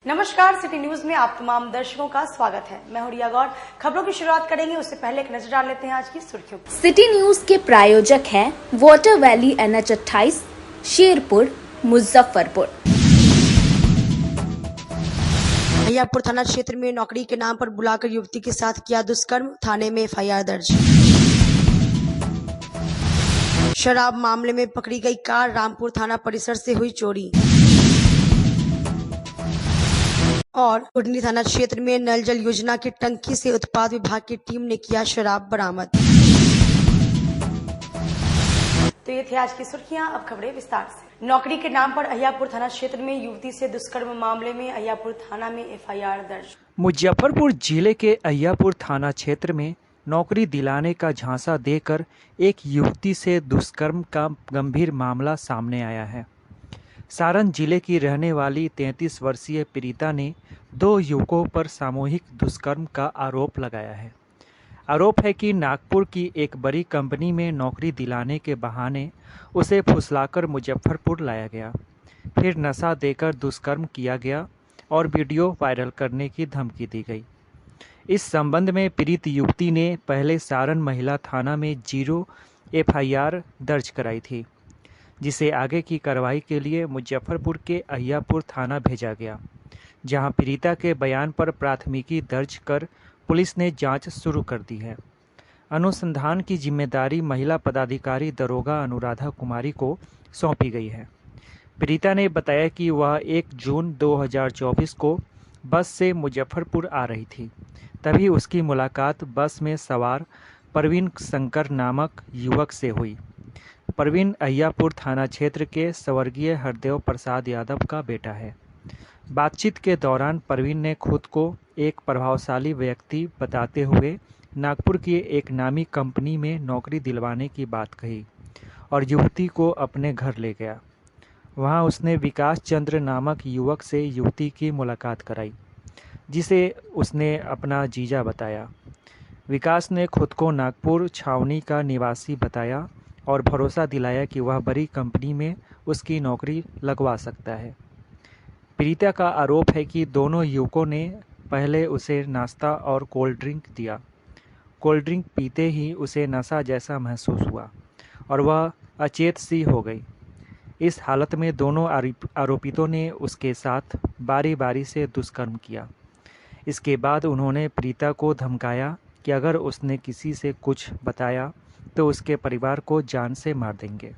नमस्कार, city news में आप तमाम दर्शकों का स्वागत है। मैं हूं रिया गौर। खबरों की शुरुआत करेंगे, उससे पहले एक नजर डाल लेते हैं आज की सुर्खियों पर। सिटी न्यूज के प्रायोजक हैं water valley NH 28, Sherpur, Muzaffarpur. Ahiyapur थाना क्षेत्र में नौकरी के नाम पर बुलाकर युवती के साथ किया दुष्कर्म, थाने में FIR दर्ज। शराब मामले में पकड़ी गई कार, रामपुर थाना परिसर से हुई चोरी। और कुटनी थाना क्षेत्र में नल जल योजना की टंकी से उत्पाद विभाग की टीम ने किया शराब बरामद। तो ये थी आज की सुर्खियां, अब खबरें विस्तार से। नौकरी के नाम पर अहियापुर थाना क्षेत्र में युवती से दुष्कर्म मामले में अहियापुर थाना में FIR दर्ज। मुजफ्फरपुर जिले के अहियापुर थाना क्षेत्र में नौकरी दिलाने का झांसा देकर एक युवती से दुष्कर्म का गंभीर मामला सामने आया है। सारण जिले की रहने वाली 33 वर्षीय प्रीता ने 2 युवकों पर सामूहिक दुष्कर्म का आरोप लगाया है। आरोप है कि नागपुर की एक बड़ी कंपनी में नौकरी दिलाने के बहाने उसे फुसलाकर मुजफ्फरपुर लाया गया, फिर नशा देकर दुष्कर्म किया गया और वीडियो वायरल करने की धमकी दी गई। इस संबंध में पीड़ित युवती ने पहले सारण महिला थाना में 0 FIR दर्ज कराई थी, जिसे आगे की कार्रवाई के लिए मुजफ्फरपुर के अहियापुर थाना भेजा गया, जहां पीड़िता के बयान पर प्राथमिकी दर्ज कर पुलिस ने जांच शुरू कर दी है। अनुसंधान की जिम्मेदारी महिला पदाधिकारी दरोगा अनुराधा कुमारी को सौंपी गई है। पीड़िता ने बताया कि वह 1 जून 2024 को बस से मुजफ्फरपुर आ रही थी, तभी उसकी मुलाकात बस में सवार प्रवीण शंकर नामक युवक से हुई। प्रवीण अहियापुर थाना क्षेत्र के स्वर्गीय हरदेव प्रसाद यादव का बेटा है। बातचीत के दौरान प्रवीण ने खुद को एक प्रभावशाली व्यक्ति बताते हुए नागपुर की एक नामी कंपनी में नौकरी दिलवाने की बात कही और युवती को अपने घर ले गया। वहां उसने विकास चंद्र नामक युवक से युवती की मुलाकात कराई, जिसे उसने अपना जीजा बताया। विकास ने खुद को नागपुर छावनी का निवासी बताया और भरोसा दिलाया कि वह बड़ी कंपनी में उसकी नौकरी लगवा सकता है। पीड़िता का आरोप है कि दोनों युवकों ने पहले उसे नाश्ता और कोल्ड ड्रिंक दिया। कोल्ड ड्रिंक पीते ही उसे नशा जैसा महसूस हुआ और वह अचेत सी हो गई। इस हालत में दोनों आरोपितों ने उसके साथ बारी बारी से दुष्कर्म किया। इसके बाद उन्होंने पीड़िता को धमकाया कि अगर उसने किसी से कुछ बताया तो उसके परिवार को जान से मार देंगे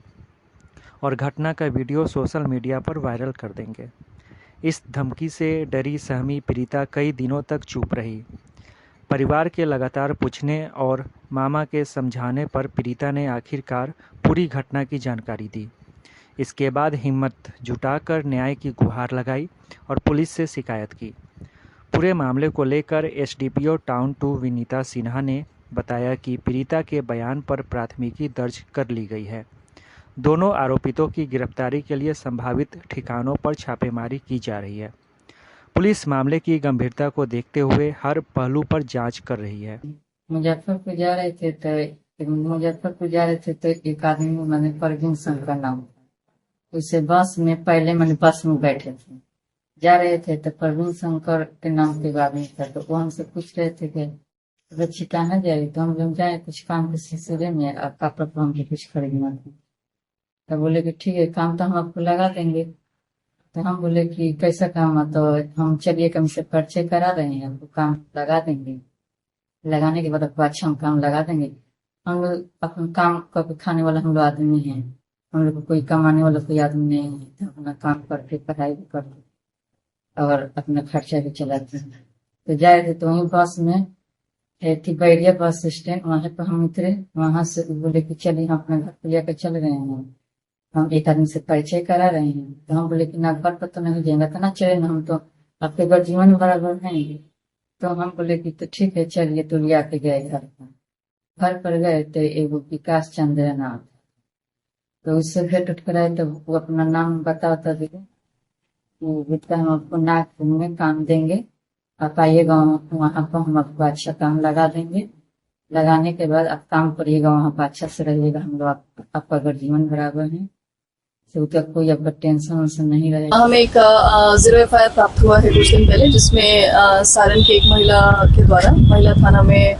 और घटना का वीडियो सोशल मीडिया पर वायरल कर देंगे। इस धमकी से डरी सहमी पीड़िता कई दिनों तक चुप रही। परिवार के लगातार पूछने और मामा के समझाने पर पीड़िता ने आखिरकार पूरी घटना की जानकारी दी। इसके बाद हिम्मत जुटाकर न्याय की गुहार लगाई और पुलिस से शिकायत की। पूरे मामले को लेकर SDPO टाउन 2 विनीता सिन्हा ने बताया कि पीड़िता के बयान पर प्राथमिकी दर्ज कर ली गई है। दोनों आरोपितों की गिरफ्तारी के लिए संभावित ठिकानों पर छापेमारी की जा रही है। पुलिस मामले की गंभीरता को देखते हुए हर पहलू पर जांच कर रही है। मुजफ्फरपुर जा रहे थे तो एक आदमी मैंने प्रवीण शंकर नाम था, उसे बस में पहले मैंने बस में बैठे थे, जा रहे थे तो प्रवीण शंकर के नाम के आदमी था, तो वो हमसे पूछ रहे थे कि बच्ची कहाँ जाए, तो हम लोग जाए कुछ काम के सिलसिले में, आपका कपड़ा हमको कुछ खरीदना था। तो बोले कि ठीक है, काम तो हम आपको लगा देंगे। तो हम बोले कि कैसा काम है, तो हम चलिए कम से परिचय करा रहे हैं, आपको काम लगा देंगे, लगाने के बाद आपको अच्छा हम काम लगा देंगे। हम लोग अपना काम करके खाने वाला हम लोग आदमी हैं, हम लोग को कोई कमाने वाला कोई आदमी नहीं है, तो अपना काम करके पढ़ाई भी करके और अपना खर्चा भी चलाते हैं। तो जाए थे तो वहीं बस में थी बैरिया बस स्टैंड, वहां पर हम उतरे। वहां से बोले कि चलिए हम अपने घर पे लेकर चल रहे हैं, हम एक आदमी से परिचय करा रहे हैं। तो हम बोले कि नागपुर पर तो नहीं जाएंगे, तो ना चले ना, हम तो आपके घर जीवन बराबर रहेंगे। तो हम बोले कि तो ठीक है चलिए, तो लिया के गए घर पर गए तो एक विकास चंद्र नाम, तो उससे भेंट उठ कराए। तो वो अपना नाम बताता दिए, हम आपको नागपुर में काम देंगे, आप आइएगा वहां पर, हम आपको अच्छा काम लगा देंगे, लगाने के बाद आप काम करिएगा, वहां पर अच्छा से रहिएगा, हम लोग आपका घर जीवन बराबर है, तो उसका कोई अब टेंशन वेंशन नहीं रहेगा। हमें एक 0 FIR प्राप्त हुआ है कुछ दिन पहले, जिसमें सारण की एक महिला के द्वारा महिला थाना में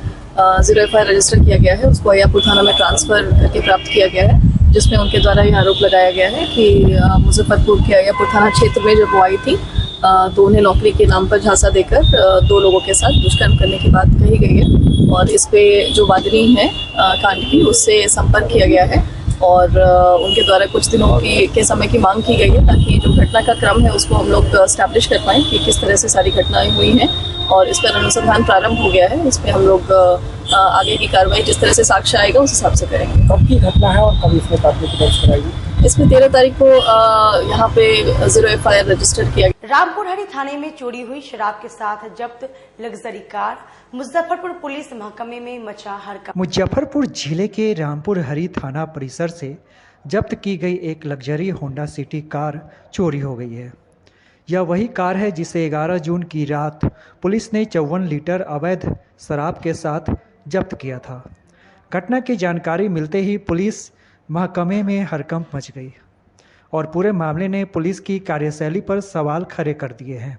0 FIR रजिस्टर किया गया है। उसको अय्यापुर थाना में ट्रांसफर करके प्राप्त किया गया है, जिसमें उनके द्वारा यह आरोप लगाया गया है कि मुजफ्फरपुर के अय्यापुर थाना क्षेत्र में जब वो आई थी तो उन्हें नौकरी के नाम पर झांसा देकर 2 लोगों के साथ दुष्कर्म करने की बात कही गई है। और इस पे जो वादिनी है कांड की, उससे संपर्क किया गया है और उनके द्वारा कुछ दिनों के समय की मांग की गई है, ताकि जो घटना का क्रम है उसको हम लोग एस्टैब्लिश कर पाएँ कि किस तरह से सारी घटनाएं हुई हैं। और इस पर अनुसंधान प्रारंभ हो गया है। इस पर हम लोग आगे की कार्रवाई जिस तरह से साक्ष्य आएगा उस हिसाब से करेंगे। कब की घटना है और कब इसमें प्राथमिकी दर्ज कराई? इसमें 13 तारीख को यहाँ पे 0 FIR रजिस्टर किया गया। रामपुरहरी थाने में चोरी हुई शराब के साथ जब्त लग्जरी कार, मुजफ्फरपुर पुलिस महकमे में मचा हड़कंप। मुजफ्फरपुर जिले के रामपुरहरी थाना परिसर से जब्त की गई एक लग्जरी होंडा सिटी कार चोरी हो गई है। यह वही कार है जिसे 11 जून की रात पुलिस ने 54 लीटर अवैध शराब के साथ जब्त किया था। घटना की जानकारी मिलते ही पुलिस महकमे में हड़कंप मच गई और पूरे मामले ने पुलिस की कार्यशैली पर सवाल खड़े कर दिए हैं।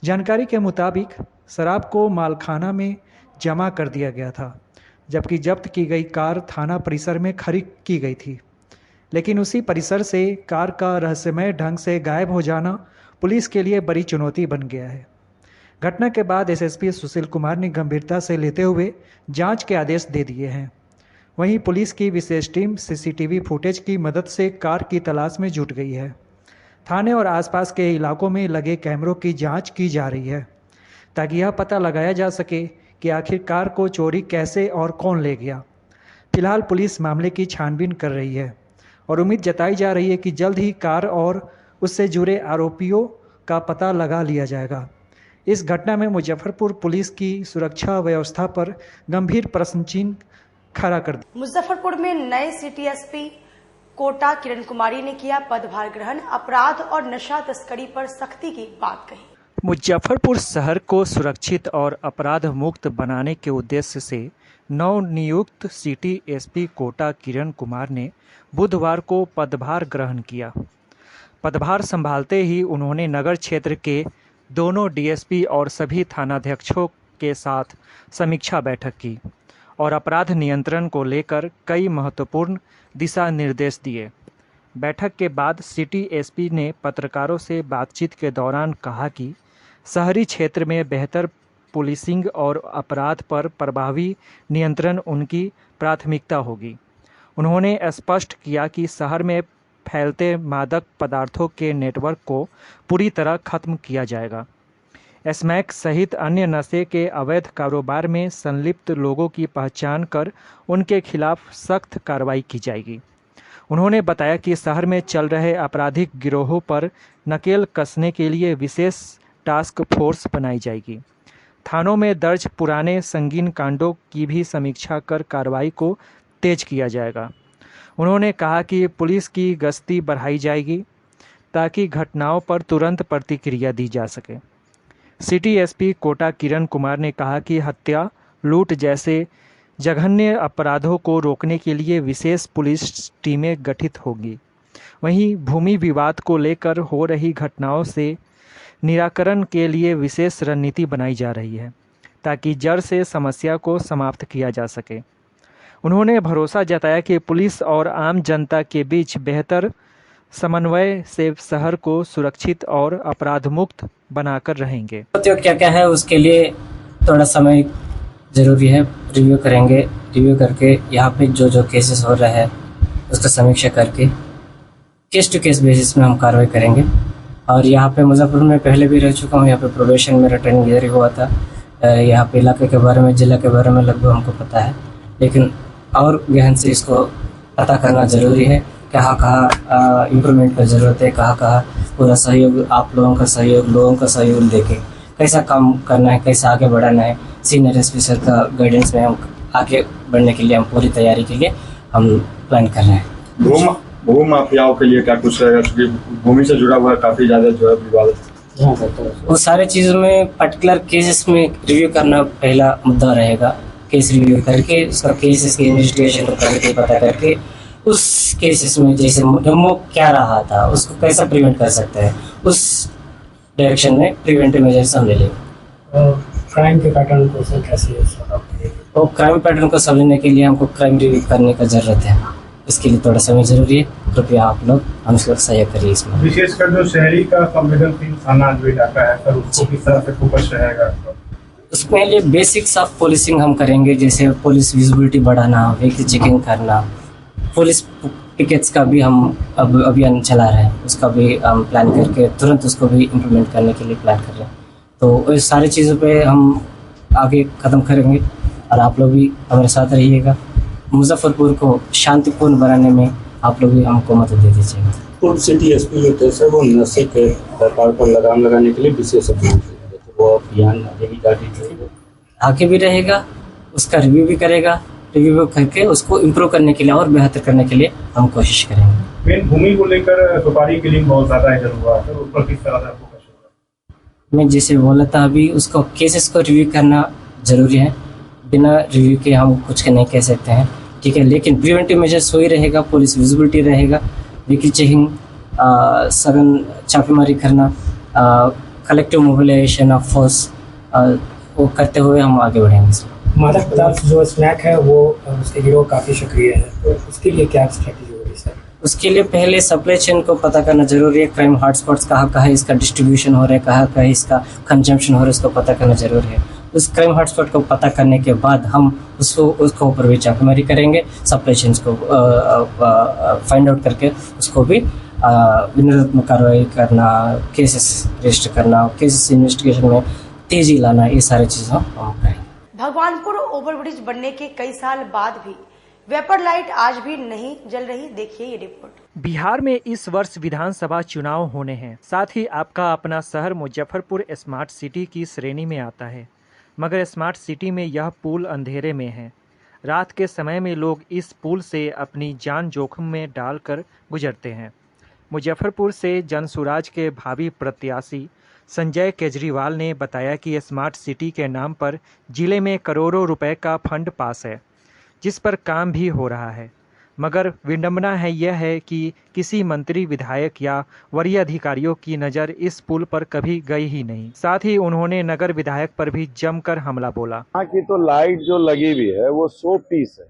जानकारी के मुताबिक शराब को मालखाना में जमा कर दिया गया था, जबकि जब्त की गई कार थाना परिसर में खड़ी की गई थी। लेकिन उसी परिसर से कार का रहस्यमय ढंग से गायब हो जाना पुलिस के लिए बड़ी चुनौती बन गया है। घटना के बाद एसएसपी सुशील कुमार ने गंभीरता से लेते हुए जांच के आदेश दे दिए हैं। वहीं पुलिस की विशेष टीम सीसीटीवी फुटेज की मदद से कार की तलाश में जुट गई है। थाने और आसपास के इलाकों में लगे कैमरों की जांच की जा रही है, ताकि यह पता लगाया जा सके कि आखिर कार को चोरी कैसे और कौन ले गया। फिलहाल पुलिस मामले की छानबीन कर रही है और उम्मीद जताई जा रही है कि जल्द ही कार और उससे जुड़े आरोपियों का पता लगा लिया जाएगा। इस घटना में मुजफ्फरपुर पुलिस की सुरक्षा व्यवस्था पर गंभीर प्रश्न चिन्ह खड़ा कर दिया। मुजफ्फरपुर में नए सिटी एसपी कोटा किरण कुमारी ने किया पदभार ग्रहण, अपराध और नशा तस्करी पर सख्ती की बात कही। मुजफ्फरपुर शहर को सुरक्षित और अपराध मुक्त बनाने के उद्देश्य से नवनियुक्त सिटी एसपी कोटा किरण कुमार ने बुधवार को पदभार ग्रहण किया। पदभार संभालते ही उन्होंने नगर क्षेत्र के दोनों डीएसपी और सभी थानाध्यक्षों के साथ समीक्षा बैठक की और अपराध नियंत्रण को लेकर कई महत्वपूर्ण दिशा निर्देश दिए। बैठक के बाद सिटी एसपी ने पत्रकारों से बातचीत के दौरान कहा कि शहरी क्षेत्र में बेहतर पुलिसिंग और अपराध पर प्रभावी नियंत्रण उनकी प्राथमिकता होगी। उन्होंने स्पष्ट किया कि शहर में फैलते मादक पदार्थों के नेटवर्क को पूरी तरह खत्म किया जाएगा। स्मैक सहित अन्य नशे के अवैध कारोबार में संलिप्त लोगों की पहचान कर उनके खिलाफ सख्त कार्रवाई की जाएगी। उन्होंने बताया कि शहर में चल रहे आपराधिक गिरोहों पर नकेल कसने के लिए विशेष टास्क फोर्स बनाई जाएगी। थानों में दर्ज पुराने संगीन कांडों की भी समीक्षा कर कार्रवाई को तेज किया जाएगा। उन्होंने कहा कि पुलिस की गश्ती बढ़ाई जाएगी ताकि घटनाओं पर तुरंत प्रतिक्रिया दी जा सके। सिटी एसपी कोटा किरण कुमार ने कहा कि हत्या, लूट जैसे जघन्य अपराधों को रोकने के लिए विशेष पुलिस टीमें गठित होंगी। वहीं भूमि विवाद को लेकर हो रही घटनाओं से निराकरण के लिए विशेष रणनीति बनाई जा रही है ताकि जड़ से समस्या को समाप्त किया जा सके। उन्होंने भरोसा जताया कि पुलिस और आम जनता के बीच बेहतर समन्वय से शहर को सुरक्षित और अपराध मुक्त बनाकर रहेंगे। क्या क्या है उसके लिए थोड़ा समय जरूरी है, रिव्यू करेंगे। रिव्यू करके यहाँ पे जो जो केसेस हो रहा है उसका समीक्षा करके केस टू केस बेसिस में हम कार्रवाई करेंगे। और यहाँ पे मुजफ्फरपुर में पहले भी रह चुका हूँ। यहाँ पे प्रोबेशन मेरा ट्रेनिंग इधर ही हुआ था। यहाँ पे इलाके के बारे में, जिला के बारे में लगभग हमको पता है, लेकिन और गहन से इसको पता करना जरूरी है। कहाँ कहाँ इम्प्रूवमेंट की ज़रूरत है, कहाँ कहाँ पूरा सहयोग, आप लोगों का सहयोग देके कैसा काम करना है, कैसा आगे बढ़ाना है। सीनियर एसपी सर का गाइडेंस में हम आगे बढ़ने के लिए, हम पूरी तैयारी के लिए हम प्लान कर रहे हैं। भू माफियाओं के लिए क्या कुछ रहेगा, क्योंकि भूमि से जुड़ा हुआ काफ़ी ज़्यादा जो है विवाद, वो सारे चीज़ों में पर्टिकुलर केसेस में रिव्यू करना पहला मुद्दा रहेगा। केस रिव्यू करके उसका केसेस की इन्वेस्टिगेशन करके पता करके उस केसेस में जैसे डेमो क्या रहा था उसको कैसा प्रिवेंट कर सकते हैं, उस डायरेक्शन में प्रिवेंटिव मेजर्स हम ले लेंगे। क्राइम के पैटर्न को सर कैसे तो क्राइम पैटर्न को समझने के लिए हमको क्राइम रिव्यू करने का जरूरत है, इसके लिए थोड़ा समय जरूरी है। कृपया आप लोग हमसे सहयोग करिए इसमें। विशेषकर जो शहरी का संवेदनशील थाना जो इलाका है सर, उसको किस तरह से फोकस रहेगा? उसमें लिए बेसिक्स ऑफ पुलिसिंग हम करेंगे, जैसे पुलिस विजिबिलिटी बढ़ाना, व्हीकल चेकिंग करना, पुलिस पिकेट्स का भी हम अब अभियान चला रहे हैं, उसका भी हम प्लान करके तुरंत उसको भी इम्प्लीमेंट करने के लिए प्लान कर रहे हैं। तो इस सारी चीज़ों पे हम आगे कदम करेंगे और आप लोग भी हमारे साथ रहिएगा। मुजफ्फरपुर को शांतिपूर्ण बनाने में आप लोग भी हमको मदद दे दीजिएगा। फूड सिटी एसपी जो थे सर, वो नशे के व्यापार पर लगाम लगाने के लिए विशेष अभियान चलाएंगे, तो वो अभियान आगे भी जारी रहेगा, आगे भी रहेगा, उसका रिव्यू भी करेगा, रिव्यू करके उसको इम्प्रूव करने के लिए और बेहतर करने के लिए हम कोशिश करेंगे। मेन भूमि को लेकर सुपारी किलिंग बहुत ज्यादा इधर हुआ सर, उस पर किस तरह से फोकस होगा? मैं जैसे बोला था अभी, उसको केसेस को रिव्यू करना जरूरी है, बिना रिव्यू के हम कुछ नहीं कह सकते हैं, ठीक है। लेकिन प्रिवेंटिव मेजर्स हो ही रहेगा, पुलिस विजिबिलिटी रहेगा, व्हीकल चेकिंग, सघन छापेमारी करना, कलेक्टिव मोबिलाइजेशन ऑफ फोर्स, वो करते हुए हम आगे बढ़ेंगे। मादक पदार्थ जो स्नैक है वो उसके गिरोह काफ़ी सक्रिय है, तो उसके लिए क्या स्ट्रेटेजी होगी सर? उसके लिए पहले सप्लाई चेन को पता करना जरूरी है, क्राइम हॉटस्पॉट्स कहाँ कहाँ इसका डिस्ट्रीब्यूशन हो रहा है, कहाँ कहाँ इसका कंजम्पशन हो रहा है, उसको पता करना जरूरी है। उस क्राइम हॉटस्पॉट को पता करने के बाद हम उसको ऊपर भी छापेमारी करेंगे, सप्लाई चेन्स को फाइंड आउट करके उसको भी विनिर्माण कार्रवाई करना, केसेस रजिस्टर करना, केसेस इन्वेस्टिगेशन में तेजी लाना, ये सारी चीज़ें हम करेंगे। भगवानपुर ओवरब्रिज बनने के कई साल बाद भी वेपर लाइट आज भी नहीं जल रही, देखिए ये रिपोर्ट। बिहार में इस वर्ष विधानसभा चुनाव होने हैं, साथ ही आपका अपना शहर मुजफ्फरपुर स्मार्ट सिटी की श्रेणी में आता है, मगर स्मार्ट सिटी में यह पुल अंधेरे में है। रात के समय में लोग इस पुल से अपनी जान जोखिम में डालकर गुजरते हैं। मुजफ्फरपुर से जनसुराज के भावी प्रत्याशी संजय केजरीवाल ने बताया कि स्मार्ट सिटी के नाम पर जिले में करोड़ों रुपए का फंड पास है, जिस पर काम भी हो रहा है, मगर विडंबना है यह है कि किसी मंत्री, विधायक या वरीय अधिकारियों की नज़र इस पुल पर कभी गई ही नहीं। साथ ही उन्होंने नगर विधायक पर भी जमकर हमला बोला। यहाँ की तो लाइट जो लगी हुई है वो 100 पीस है,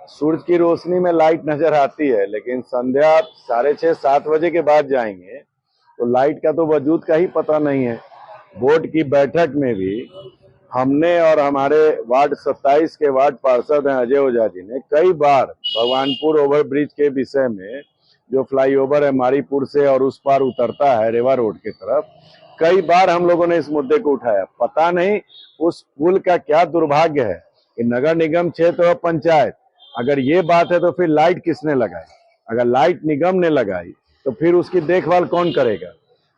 सूरज की रोशनी में लाइट नजर आती है, लेकिन संध्या 6:30-7 बजे के बाद जाएंगे तो लाइट का तो वजूद का ही पता नहीं है। बोर्ड की बैठक में भी हमने और हमारे वार्ड 27 के वार्ड पार्षद हैं अजय ओझा जी ने कई बार भगवानपुर ओवरब्रिज के विषय में, जो फ्लाईओवर है मारीपुर से और उस पार उतरता है रेवा रोड की तरफ, कई बार हम लोगों ने इस मुद्दे को उठाया। पता नहीं उस पुल का क्या दुर्भाग्य है कि नगर निगम क्षेत्र और पंचायत, अगर ये बात है तो फिर लाइट किसने लगाई? अगर लाइट निगम ने लगाई तो फिर उसकी देखभाल कौन करेगा?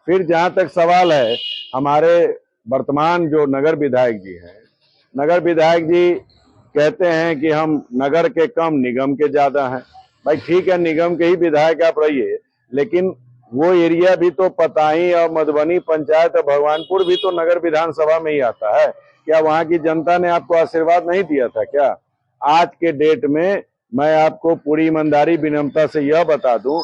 फिर जहां तक सवाल है, हमारे वर्तमान जो नगर विधायक जी हैं, नगर विधायक जी कहते हैं कि हम नगर के कम निगम के ज्यादा हैं। भाई ठीक है, निगम के ही विधायक आप रहिए, लेकिन वो एरिया भी तो पताही और मधुबनी पंचायत और भगवानपुर भी तो नगर विधानसभा में ही आता है। क्या वहां की जनता ने आपको आशीर्वाद नहीं दिया था क्या? आज के डेट में मैं आपको पूरी ईमानदारी विनम्रता से यह बता दूं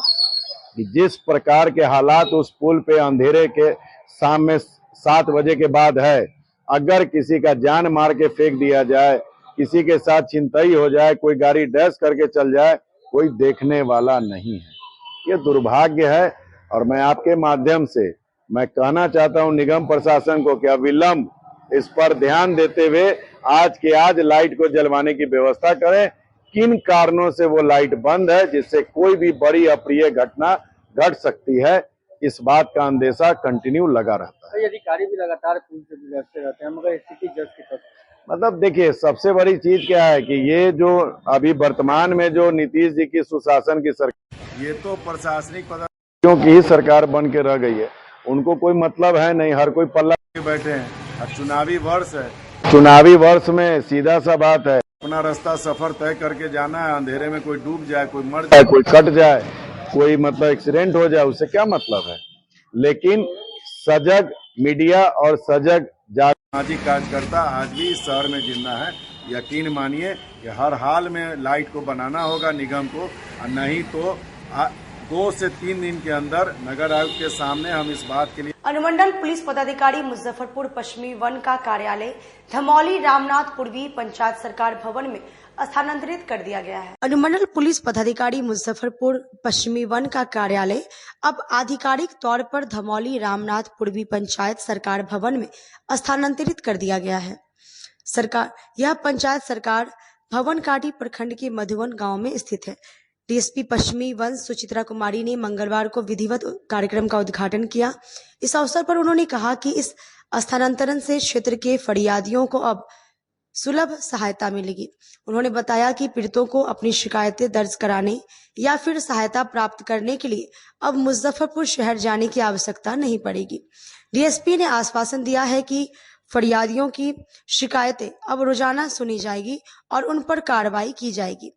कि जिस प्रकार के हालात उस पुल पे अंधेरे के शाम में 7 बजे के बाद है, अगर किसी का जान मार के फेंक दिया जाए, किसी के साथ छिनतई हो जाए, कोई गाड़ी डैश करके चल जाए, कोई देखने वाला नहीं है। ये दुर्भाग्य है। और मैं आपके माध्यम से मैं कहना चाहता हूं निगम प्रशासन को कि अविलंब इस पर ध्यान देते हुए आज के आज लाइट को जलवाने की व्यवस्था करें। किन कारणों से वो लाइट बंद है, जिससे कोई भी बड़ी अप्रिय घटना घट सकती है, इस बात का अंदेशा कंटिन्यू लगा रहता है। अधिकारी भी लगातार पुल से गुजरते रहते हैं, मगर स्थिति जस की तस। मतलब देखिए, सबसे बड़ी चीज क्या है कि ये जो अभी वर्तमान में जो नीतीश जी की सुशासन की सरकार, ये तो प्रशासनिक पदाधिकारियों की ही सरकार बन के रह गई है। उनको कोई मतलब है नहीं, हर कोई पल्ला के बैठे हैं। और चुनावी वर्ष है, चुनावी वर्ष में सीधा सा बात है, अपना रास्ता सफर तय करके जाना है। अंधेरे में कोई डूब जाए, कोई मर जाए, कोई कट जाए, कोई मतलब एक्सीडेंट हो जाए, उससे क्या मतलब है? लेकिन सजग मीडिया और सजग सामाजिक कार्यकर्ता आज भी इस शहर में जिंदा है। यकीन मानिए कि हर हाल में लाइट को बनाना होगा निगम को, और नहीं तो 2 से 3 दिन के अंदर नगर आयुक्त के सामने हम इस बात के लिए। अनुमंडल पुलिस पदाधिकारी मुजफ्फरपुर पश्चिमी वन का कार्यालय धमौली रामनाथ पूर्वी पंचायत सरकार भवन में स्थानांतरित कर दिया गया है। अनुमंडल पुलिस पदाधिकारी मुजफ्फरपुर पश्चिमी वन का कार्यालय अब आधिकारिक तौर पर धमौली रामनाथ पूर्वी पंचायत सरकार भवन में स्थानांतरित कर दिया गया है। यह पंचायत सरकार भवन काटी प्रखंड के मधुवन गांव में स्थित है। डीएसपी पश्चिमी वन सुचित्रा कुमारी ने मंगलवार को विधिवत कार्यक्रम का उद्घाटन किया। इस अवसर पर उन्होंने कहा कि इस स्थानांतरण से क्षेत्र के फरियादियों को अब सुलभ सहायता मिलेगी। उन्होंने बताया कि पीड़ितों को अपनी शिकायतें दर्ज कराने या फिर सहायता प्राप्त करने के लिए अब मुजफ्फरपुर शहर जाने की आवश्यकता नहीं पड़ेगी। डीएसपी ने आश्वासन दिया है कि फरियादियों की शिकायतें अब रोजाना सुनी जाएगी और उन पर कार्रवाई की जाएगी।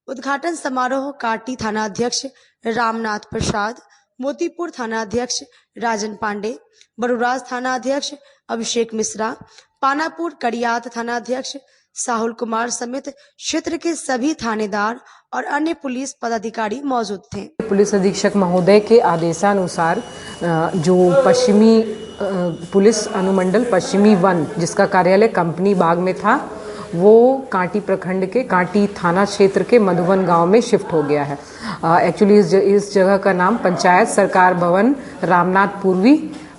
उद्घाटन समारोह काटी थाना अध्यक्ष रामनाथ प्रसाद, मोतीपुर थाना अध्यक्ष राजन पांडे, बरुराज थाना अध्यक्ष अभिषेक मिश्रा, पानापुर कड़ियात थाना अध्यक्ष साहुल कुमार समेत क्षेत्र के सभी थानेदार और अन्य पुलिस पदाधिकारी मौजूद थे। पुलिस अधीक्षक महोदय के आदेशानुसार जो पश्चिमी पुलिस अनुमंडल पश्चिमी वन जिसका कार्यालय कंपनी बाग में था, वो कांटी प्रखंड के कांटी थाना क्षेत्र के मधुवन गांव में शिफ्ट हो गया है। एक्चुअली इस जगह का नाम पंचायत सरकार भवन रामनाथ पूर्वी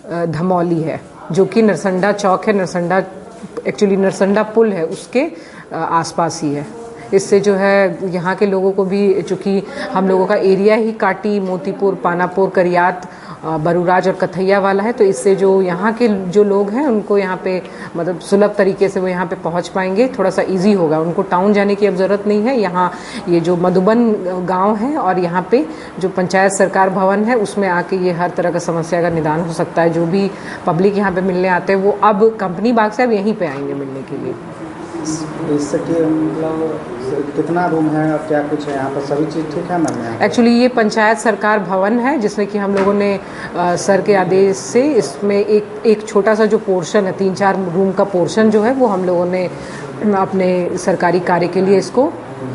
धमौली है, जो कि नरसंडा चौक है, नरसंडा पुल है, उसके आसपास ही है। इससे जो है यहाँ के लोगों को भी, चूँकि हम लोगों का एरिया ही काटी, मोतीपुर, पानापुर, करियात, बरुराज और कथैया वाला है, तो इससे जो यहाँ के जो लोग हैं उनको यहाँ पे मतलब सुलभ तरीके से वो यहाँ पे पहुँच पाएंगे, थोड़ा सा इजी होगा, उनको टाउन जाने की अब ज़रूरत नहीं है। यहाँ ये जो मधुबन गांव है और यहाँ पे जो पंचायत सरकार भवन है उसमें आके ये हर तरह का समस्या का निदान हो सकता है। जो भी पब्लिक यहाँ पे मिलने आते हैं वो अब कंपनी बाग से अब यहीं पे आएंगे मिलने के लिए। इसके मतलब कितना रूम है और क्या कुछ है यहाँ पर, सभी चीज़ ठीक है मैम? एक्चुअली ये पंचायत सरकार भवन है जिसमें कि हम लोगों ने सर के आदेश से इसमें एक छोटा सा जो पोर्शन है, 3-4 रूम का पोर्शन जो है वो हम लोगों ने अपने सरकारी कार्य के लिए इसको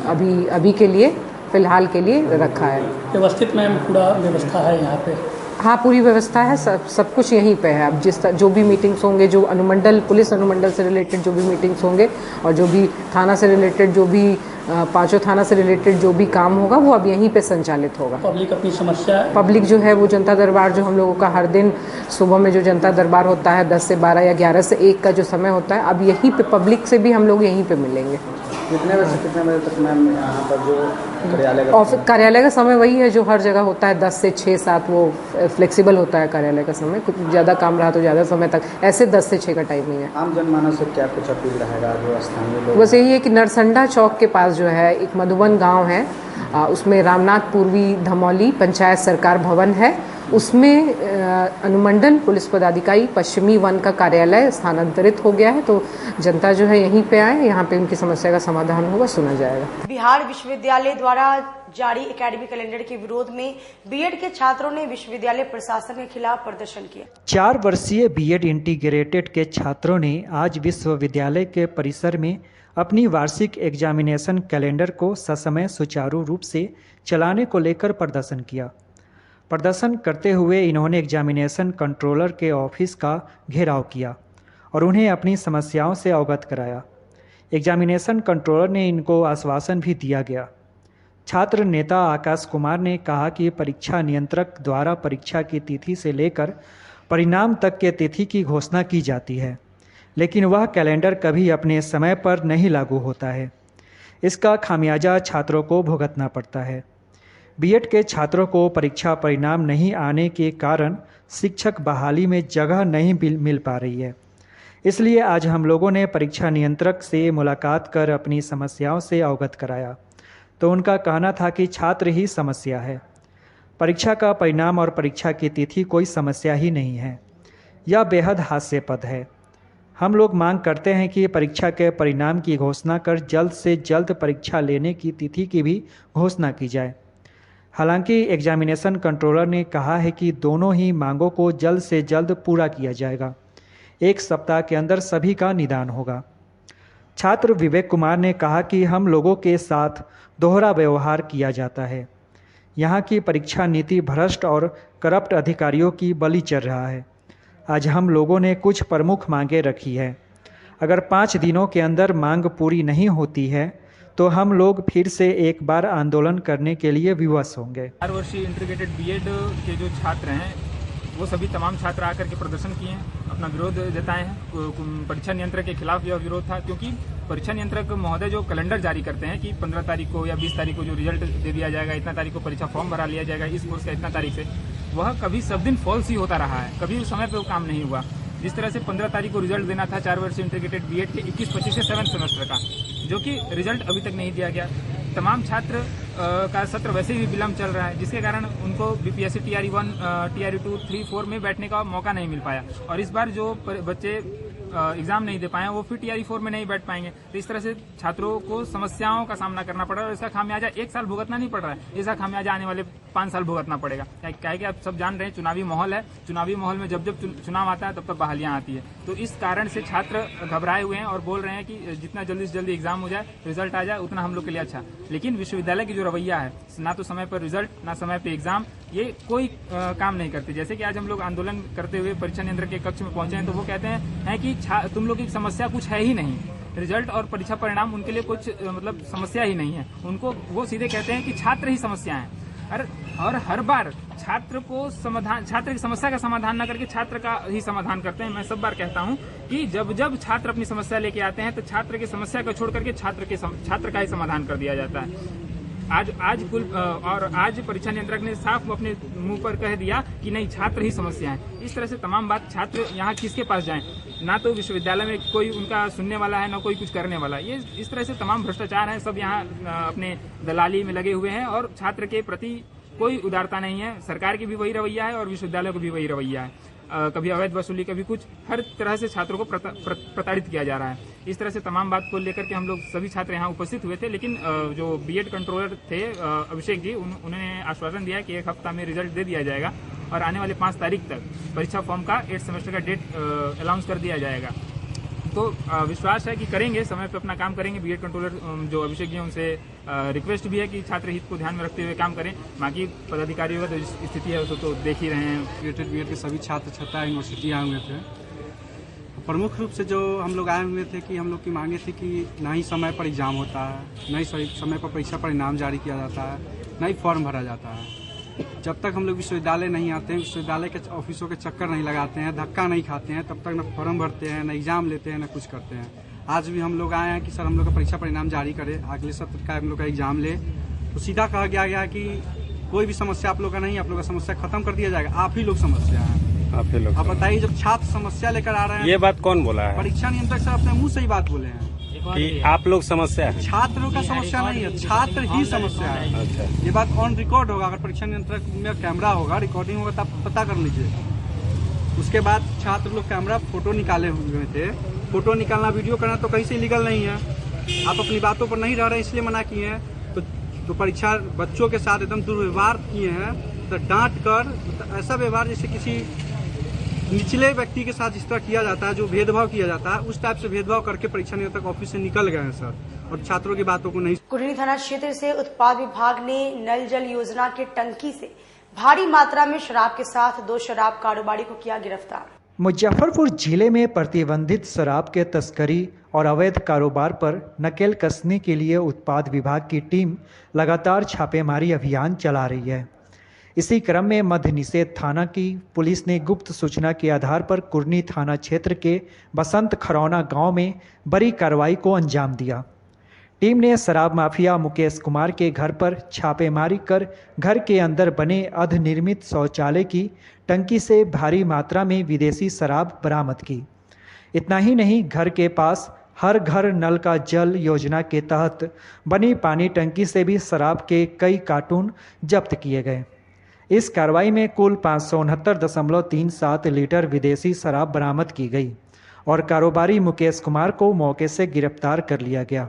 अभी के लिए फिलहाल के लिए रखा है। व्यवस्थित मैम पूरा व्यवस्था है यहाँ पे? हाँ, पूरी व्यवस्था है, सब कुछ यहीं पे है। अब जो भी मीटिंग्स होंगे, जो अनुमंडल पुलिस अनुमंडल से रिलेटेड जो भी मीटिंग्स होंगे और जो भी थाना से रिलेटेड जो भी 5 थाना से रिलेटेड जो भी काम होगा वो अब यहीं पे संचालित होगा। पब्लिक अपनी समस्या, पब्लिक जो है वो जनता दरबार जो हम लोगों का हर दिन सुबह में जो जनता दरबार होता है 10 से 12 या 11 से 1 का जो समय होता है, अब यहीं पे पब्लिक से भी हम लोग यहीं पे मिलेंगे। कितने बजे से कितने बजे तक मैम यहाँ पर जो कार्यालय का समय वही है जो हर जगह होता है, 10 से 6-7, वो फ्लेक्सिबल होता है कार्यालय का समय। कुछ ज़्यादा काम रहा तो ज़्यादा समय तक, ऐसे 10 से 6 का टाइमिंग है। आम जनमानस से क्या कुछ अपील रहेगा जो स्थानीय लोग? बस यही है कि नरसंडा चौक के पास जो है एक मधुबन गांव है, उसमें रामनाथ पूर्वी धमौली पंचायत सरकार भवन है, उसमें अनुमंडल पुलिस पदाधिकारी पश्चिमी वन का कार्यालय स्थानांतरित हो गया है। तो जनता जो है यहीं पे आए, यहाँ पे उनकी समस्या का समाधान होगा, सुना जाएगा। बिहार विश्वविद्यालय द्वारा जारी एकेडमिक कैलेंडर के विरोध में बीएड के छात्रों ने विश्वविद्यालय प्रशासन के खिलाफ प्रदर्शन किया। 4 वर्षीय बीएड इंटीग्रेटेड के छात्रों ने आज विश्वविद्यालय के परिसर में अपनी वार्षिक एग्जामिनेशन कैलेंडर को ससमय सुचारू रूप से चलाने को लेकर प्रदर्शन किया। प्रदर्शन करते हुए इन्होंने एग्जामिनेशन कंट्रोलर के ऑफिस का घेराव किया और उन्हें अपनी समस्याओं से अवगत कराया। एग्जामिनेशन कंट्रोलर ने इनको आश्वासन भी दिया गया। छात्र नेता आकाश कुमार ने कहा कि परीक्षा नियंत्रक द्वारा परीक्षा की तिथि से लेकर परिणाम तक के तिथि की घोषणा की जाती है, लेकिन वह कैलेंडर कभी अपने समय पर नहीं लागू होता है। इसका खामियाजा छात्रों को भुगतना पड़ता है। बीएड के छात्रों को परीक्षा परिणाम नहीं आने के कारण शिक्षक बहाली में जगह नहीं मिल पा रही है। इसलिए आज हम लोगों ने परीक्षा नियंत्रक से मुलाकात कर अपनी समस्याओं से अवगत कराया, तो उनका कहना था कि छात्र ही समस्या है, परीक्षा का परिणाम और परीक्षा की तिथि कोई समस्या ही नहीं है। यह बेहद हास्यास्पद है। हम लोग मांग करते हैं कि परीक्षा के परिणाम की घोषणा कर जल्द से जल्द परीक्षा लेने की तिथि की भी घोषणा की जाए। हालांकि एग्जामिनेशन कंट्रोलर ने कहा है कि दोनों ही मांगों को जल्द से जल्द पूरा किया जाएगा। 1 सप्ताह के अंदर सभी का निदान होगा। छात्र विवेक कुमार ने कहा कि हम लोगों के साथ दोहरा व्यवहार किया जाता है। यहाँ की परीक्षा नीति भ्रष्ट और करप्ट अधिकारियों की बलि चढ़ रहा है। आज हम लोगों ने कुछ प्रमुख मांगें रखी है। अगर 5 दिनों के अंदर मांग पूरी नहीं होती है तो हम लोग फिर से एक बार आंदोलन करने के लिए विवश होंगे। 4 वर्षीय इंटीग्रेटेड बीएड के जो छात्र हैं वो सभी तमाम छात्र आकर के प्रदर्शन किए हैं, अपना विरोध जताए हैं। परीक्षा नियंत्रक के खिलाफ यह विरोध था, क्योंकि परीक्षा नियंत्रक महोदय जो कैलेंडर जारी करते हैं कि 15 तारीख को या 20 तारीख को जो रिजल्ट दे दिया जाएगा, इतना तारीख को परीक्षा फॉर्म भरा लिया जाएगा इस कोर्स का इतना तारीख से, वह कभी सब दिन फॉल्स ही होता रहा है, कभी उस समय पर वो काम नहीं हुआ। जिस तरह से 15 तारीख को रिजल्ट देना था 4 वर्षीय इंटीग्रेटेड बीएड के 21-25 से 7th सेमेस्टर का, जो कि रिजल्ट अभी तक नहीं दिया गया। तमाम छात्र का सत्र वैसे ही विलंब चल रहा है, जिसके कारण उनको बीपीएससी टीआरई 1, टीआरई 2, 3, 4 में बैठने का मौका नहीं मिल पाया। और इस बार जो बच्चे एग्जाम नहीं दे पाए वो फिर टीआरई 4 में नहीं बैठ पाएंगे। तो इस तरह से छात्रों को समस्याओं का सामना करना पड़ रहा है और इसका खामियाजा 1 साल भुगतना नहीं पड़ रहा है, इसका खामियाजा आने वाले 5 साल भुगतना पड़ेगा। क्या है कि आप सब जान रहे हैं चुनावी माहौल है, चुनावी माहौल में जब जब चुनाव आता है तब तक बहालियां आती है। तो इस कारण से छात्र घबराए हुए हैं और बोल रहे हैं कि जितना जल्दी से जल्दी एग्जाम हो जाए, रिजल्ट आ जाए, उतना हम लोग के लिए अच्छा। लेकिन विश्वविद्यालय की जो रवैया है, ना तो समय पर रिजल्ट ना समय पर एग्जाम, ये कोई काम नहीं करते। जैसे कि आज हम लोग आंदोलन करते हुए परीक्षा नियंत्रक के कक्ष में पहुंचे हैं तो वो कहते हैं कि तुम लोग की समस्या कुछ है ही नहीं, रिजल्ट और परीक्षा परिणाम उनके लिए कुछ मतलब समस्या ही नहीं है। उनको वो सीधे कहते हैं कि छात्र ही समस्या है। और हर बार छात्र की समस्या का समाधान न करके छात्र का ही समाधान करते हैं। मैं सब बार कहता हूं कि जब जब छात्र अपनी समस्या लेके आते हैं तो छात्र की समस्या को छोड़ करके छात्र का ही समाधान कर दिया जाता है। आज परीक्षा नियंत्रक ने साफ अपने मुंह पर कह दिया कि नहीं, छात्र ही समस्या है। इस तरह से तमाम बात छात्र यहाँ किसके पास जाएं? ना तो विश्वविद्यालय में कोई उनका सुनने वाला है, ना कोई कुछ करने वाला है। ये इस तरह से तमाम भ्रष्टाचार है, सब यहाँ अपने दलाली में लगे हुए हैं और छात्र के प्रति कोई उदारता नहीं है। सरकार की भी वही रवैया है और विश्वविद्यालय को भी वही रवैया है। कभी अवैध वसूली, कभी कुछ, हर तरह से छात्रों को प्रताड़ित किया जा रहा है। इस तरह से तमाम बात को लेकर के हम लोग सभी छात्र यहाँ उपस्थित हुए थे। लेकिन जो बीएड कंट्रोलर थे अभिषेक जी, उन्होंने आश्वासन दिया कि 1 हफ्ता में रिजल्ट दे दिया जाएगा और आने वाले 5 तारीख तक परीक्षा फॉर्म का 8th सेमेस्टर का डेट अनाउंस कर दिया जाएगा। तो विश्वास है कि करेंगे, समय पे अपना काम करेंगे। बीएड कंट्रोलर जो अभिषेक जी हैं उनसे रिक्वेस्ट भी है कि छात्र हित को ध्यान में रखते हुए काम करें। बाकी पदाधिकारियों का जो स्थिति है उसको तो देख ही रहे हैं। बीएड के सभी छात्र छात्रा यूनिवर्सिटी आए हुए थे। प्रमुख रूप से जो हम लोग आए हुए थे कि हम लोग की मांगे थी कि ना ही समय पर एग्जाम होता है, ना ही समय पर परीक्षा परिणाम जारी किया जाता है, ना ही फॉर्म भरा जाता है। जब तक हम लोग विश्वविद्यालय नहीं आते हैं, विश्वविद्यालय के ऑफिसों के चक्कर नहीं लगाते हैं, धक्का नहीं खाते हैं, तब तक न फॉर्म भरते हैं, न एग्जाम लेते हैं, न कुछ करते हैं। आज भी हम लोग आए हैं कि सर हम लोग का परीक्षा परिणाम जारी करें, अगले सत्र का हम लोग का एग्जाम ले। तो सीधा कहा गया कि कोई भी समस्या आप लोग का नहीं, आप लोग का समस्या खत्म कर दिया जाएगा, आप ही लोग समस्या है। आप ही लोग। अब बताइए, जब छात्र समस्या लेकर आ रहे हैं, ये बात कौन बोला है? परीक्षा नियंत्रक सर अपने मुँह से ही बात बोले हैं कि आप लोग समस्या है। छात्रों का समस्या नहीं है, छात्र ही समस्या है। अच्छा, ये बात ऑन रिकॉर्ड होगा। अगर परीक्षा नियंत्रक में कैमरा होगा, रिकॉर्डिंग होगा, तब पता कर लीजिए। उसके बाद छात्र लोग कैमरा फोटो निकाले हुए थे। फोटो निकालना, वीडियो करना तो कहीं से इलीगल नहीं है। आप अपनी बातों पर नहीं रह रहे इसलिए मना किए हैं। तो परीक्षा बच्चों के साथ एकदम दुर्व्यवहार किए हैं। तो डांट कर ऐसा व्यवहार जैसे किसी निचले व्यक्ति के साथ जिस तरह किया जाता है, जो भेदभाव किया जाता है, उस टाइप से भेदभाव करके परीक्षा नियंत्रक ऑफिस से निकल गए हैं सर, और छात्रों की बातों को नहीं। कुर्नी थाना क्षेत्र से उत्पाद विभाग ने नल जल योजना के टंकी से भारी मात्रा में शराब के साथ 2 शराब कारोबारी को किया गिरफ्तार। मुजफ्फरपुर जिले में प्रतिबंधित शराब के तस्करी और अवैध कारोबार पर नकेल कसने के लिए उत्पाद विभाग की टीम लगातार छापेमारी अभियान चला रही है। इसी क्रम में मद्य निषेध थाना की पुलिस ने गुप्त सूचना के आधार पर कुर्नी थाना क्षेत्र के बसंत खरौना गांव में बड़ी कार्रवाई को अंजाम दिया। टीम ने शराब माफिया मुकेश कुमार के घर पर छापेमारी कर घर के अंदर बने अर्धनिर्मित शौचालय की टंकी से भारी मात्रा में विदेशी शराब बरामद की। इतना ही नहीं, घर के पास हर घर नल का जल योजना के तहत बनी पानी टंकी से भी शराब के कई कार्टून जब्त किए गए। इस कार्रवाई में कुल 569.37 लीटर विदेशी शराब बरामद की गई और कारोबारी मुकेश कुमार को मौके से गिरफ्तार कर लिया गया।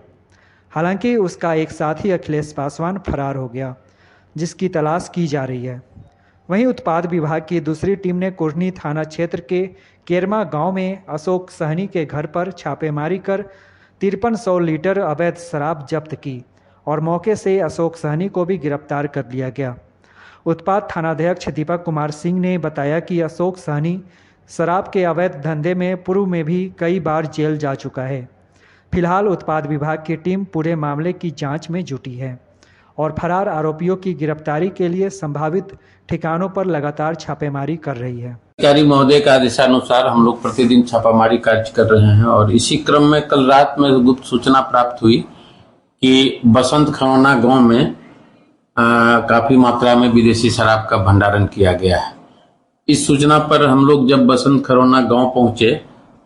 हालांकि उसका एक साथी अखिलेश पासवान फरार हो गया, जिसकी तलाश की जा रही है। वहीं उत्पाद विभाग की दूसरी टीम ने कुर्नी थाना क्षेत्र के केरमा गांव में अशोक सहनी के घर पर छापेमारी कर 5300 लीटर अवैध शराब जब्त की और मौके से अशोक सहनी को भी गिरफ्तार कर लिया गया। उत्पाद थानाध्यक्ष दीपक कुमार सिंह ने बताया कि अशोक सहनी शराब के अवैध धंधे में पूर्व में भी कई बार जेल जा चुका है। फिलहाल उत्पाद विभाग की टीम पूरे मामले की जांच में जुटी है और फरार आरोपियों की गिरफ्तारी के लिए संभावित ठिकानों पर लगातार छापेमारी कर रही है। अधिकारी महोदय का आदेशानुसार हम लोग प्रतिदिन छापामारी कार्य कर रहे हैं और इसी क्रम में कल रात में गुप्त सूचना प्राप्त हुई कि बसंत खरौना गांव में काफी मात्रा में विदेशी शराब का भंडारण किया गया है। इस सूचना पर हम लोग जब बसंत खरौना गांव पहुंचे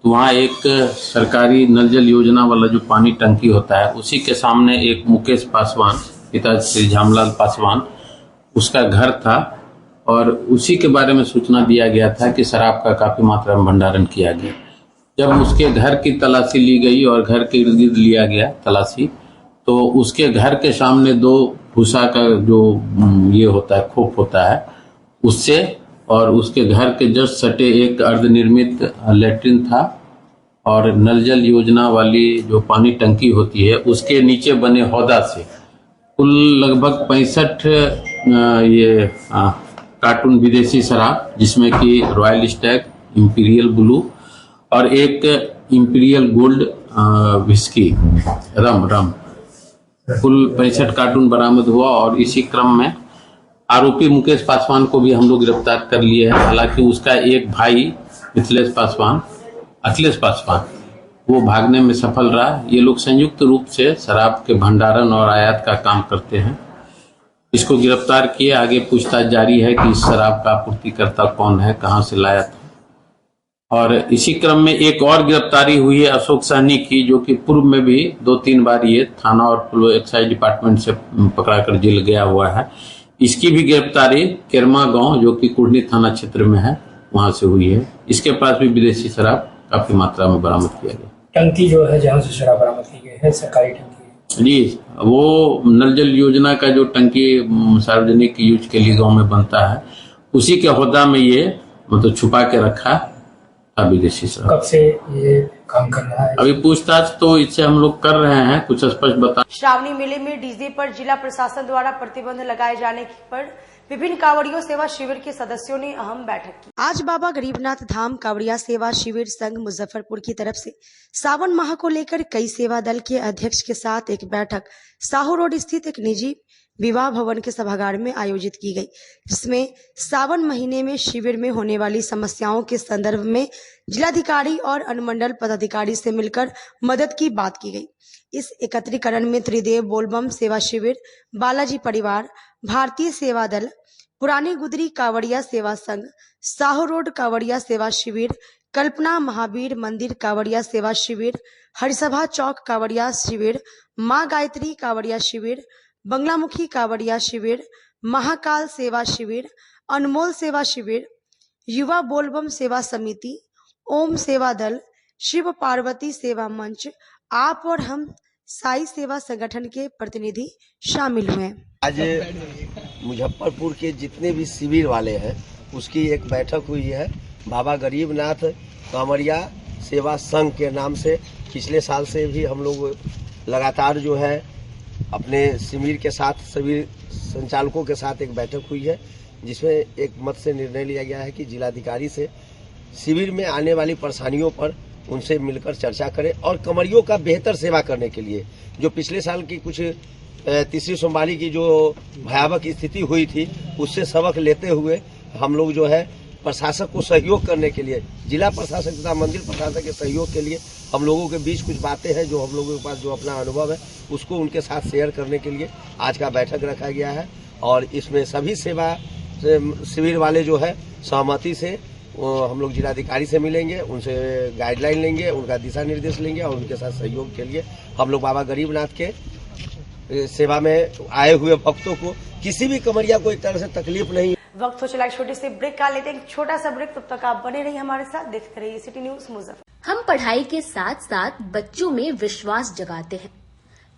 तो वहाँ एक सरकारी नल जल योजना वाला जो पानी टंकी होता है उसी के सामने एक मुकेश पासवान पिता श्री झामलाल पासवान उसका घर था और उसी के बारे में सूचना दिया गया था कि शराब का काफी मात्रा में भंडारण किया गया। जब उसके घर की तलाशी ली गई और घर के इर्द गिर्द लिया गया तलाशी तो उसके घर के सामने 2 भूसा का जो ये होता है खोप होता है उससे और उसके घर के जस्ट सटे एक अर्धनिर्मित लेट्रिन था और नल जल योजना वाली जो पानी टंकी होती है उसके नीचे बने हौदा से कुल लगभग 65 ये कार्टून विदेशी शराब जिसमें कि रॉयल स्टैग, इंपीरियल ब्लू और एक इंपीरियल गोल्ड विस्की रम कुल 65 कार्टून बरामद हुआ और इसी क्रम में आरोपी मुकेश पासवान को भी हम लोग गिरफ्तार कर लिए हैं। हालांकि उसका एक भाई अखिलेश पासवान वो भागने में सफल रहा। ये लोग संयुक्त रूप से शराब के भंडारण और आयात का काम करते हैं। इसको गिरफ्तार किए, आगे पूछताछ जारी है कि इस शराब का आपूर्तिकर्ता कौन है, कहां से लाया था। और इसी क्रम में एक और गिरफ्तारी हुई है अशोक सहनी की, जो कि पूर्व में भी 2-3 बार ये थाना और एक्साइज डिपार्टमेंट से पकड़ाकर जेल गया हुआ है। इसकी भी गिरफ्तारी केरमा गांव जो कि कुढ़नी थाना क्षेत्र में है वहां से हुई है। इसके पास भी विदेशी शराब काफी मात्रा में बरामद किया गया। टंकी जो है जहाँ से शराब बरामद की गई है सरकारी टंकी जी, वो नल जल योजना का जो टंकी सार्वजनिक यूज के लिए गांव में बनता है उसी के होदा में ये मतलब छुपा के रखा था विदेशी शराब। कब से ये काम कर रहा है? अभी पूछताछ तो इससे हम लोग कर रहे हैं, कुछ स्पष्ट बता। श्रावणी मेले में डीजे पर जिला प्रशासन द्वारा प्रतिबंध लगाए जाने पर विभिन्न कांवड़ियों सेवा शिविर के सदस्यों ने अहम बैठक की। आज बाबा गरीबनाथ धाम कांवड़िया सेवा शिविर संघ मुजफ्फरपुर की तरफ से सावन माह को लेकर कई सेवा दल के अध्यक्ष के साथ एक बैठक साहू रोड स्थित एक निजी विवाह भवन के सभागार में आयोजित की गई, जिसमें सावन महीने में शिविर में होने वाली समस्याओं के संदर्भ में जिलाधिकारी और अनुमंडल पदाधिकारी से मिलकर मदद की बात की गई। इस एकत्रीकरण में त्रिदेव बोलबम सेवा शिविर, बालाजी परिवार, भारतीय सेवा दल, पुरानी गुदरी कांवड़िया सेवा संघ, साहू रोड कांवड़िया सेवा शिविर, कल्पना महावीर मंदिर कांवड़िया सेवा शिविर, हरिसभा चौक कांवड़िया शिविर, माँ गायत्री कांवड़िया शिविर, बंगलामुखी कांवड़िया शिविर, महाकाल सेवा शिविर, अनमोल सेवा शिविर, युवा बोलबम सेवा समिति, ओम सेवा दल, शिव पार्वती सेवा मंच, आप और हम साई सेवा संगठन के प्रतिनिधि शामिल हुए। आज मुजफ्फरपुर के जितने भी शिविर वाले हैं उसकी एक बैठक हुई है बाबा गरीबनाथ कांवड़िया सेवा संघ के नाम से। पिछले साल से भी हम लोग लगातार जो है अपने शिविर के साथ सभी संचालकों के साथ एक बैठक हुई है, जिसमें एक मत से निर्णय लिया गया है कि जिलाधिकारी से शिविर में आने वाली परेशानियों पर उनसे मिलकर चर्चा करें और कांवड़ियों का बेहतर सेवा करने के लिए जो पिछले साल की कुछ तीसरी सोमवारी की जो भयावह स्थिति हुई थी उससे सबक लेते हुए हम लोग जो है प्रशासक को सहयोग करने के लिए, जिला प्रशासक तथा मंदिर प्रशासक के सहयोग के लिए हम लोगों के बीच कुछ बातें हैं जो हम लोगों के पास जो अपना अनुभव है उसको उनके साथ शेयर करने के लिए आज का बैठक रखा गया है। और इसमें सभी सेवा शिविर वाले जो है सहमति से हम लोग जिलाधिकारी से मिलेंगे, उनसे गाइडलाइन लेंगे, उनका दिशा निर्देश लेंगे और उनके साथ सहयोग के लिए हम लोग बाबा गरीबनाथ के सेवा में आए हुए भक्तों को किसी भी कांवड़िया को एक तरह से तकलीफ नहीं। वक्त हो चला एक छोटे से ब्रेक का, लेते हैं एक छोटा सा ब्रेक। तब तक आप बने रहिए हमारे साथ, देखते रहिए सिटी न्यूज मुजफ्फर। हम पढ़ाई के साथ साथ बच्चों में विश्वास जगाते हैं।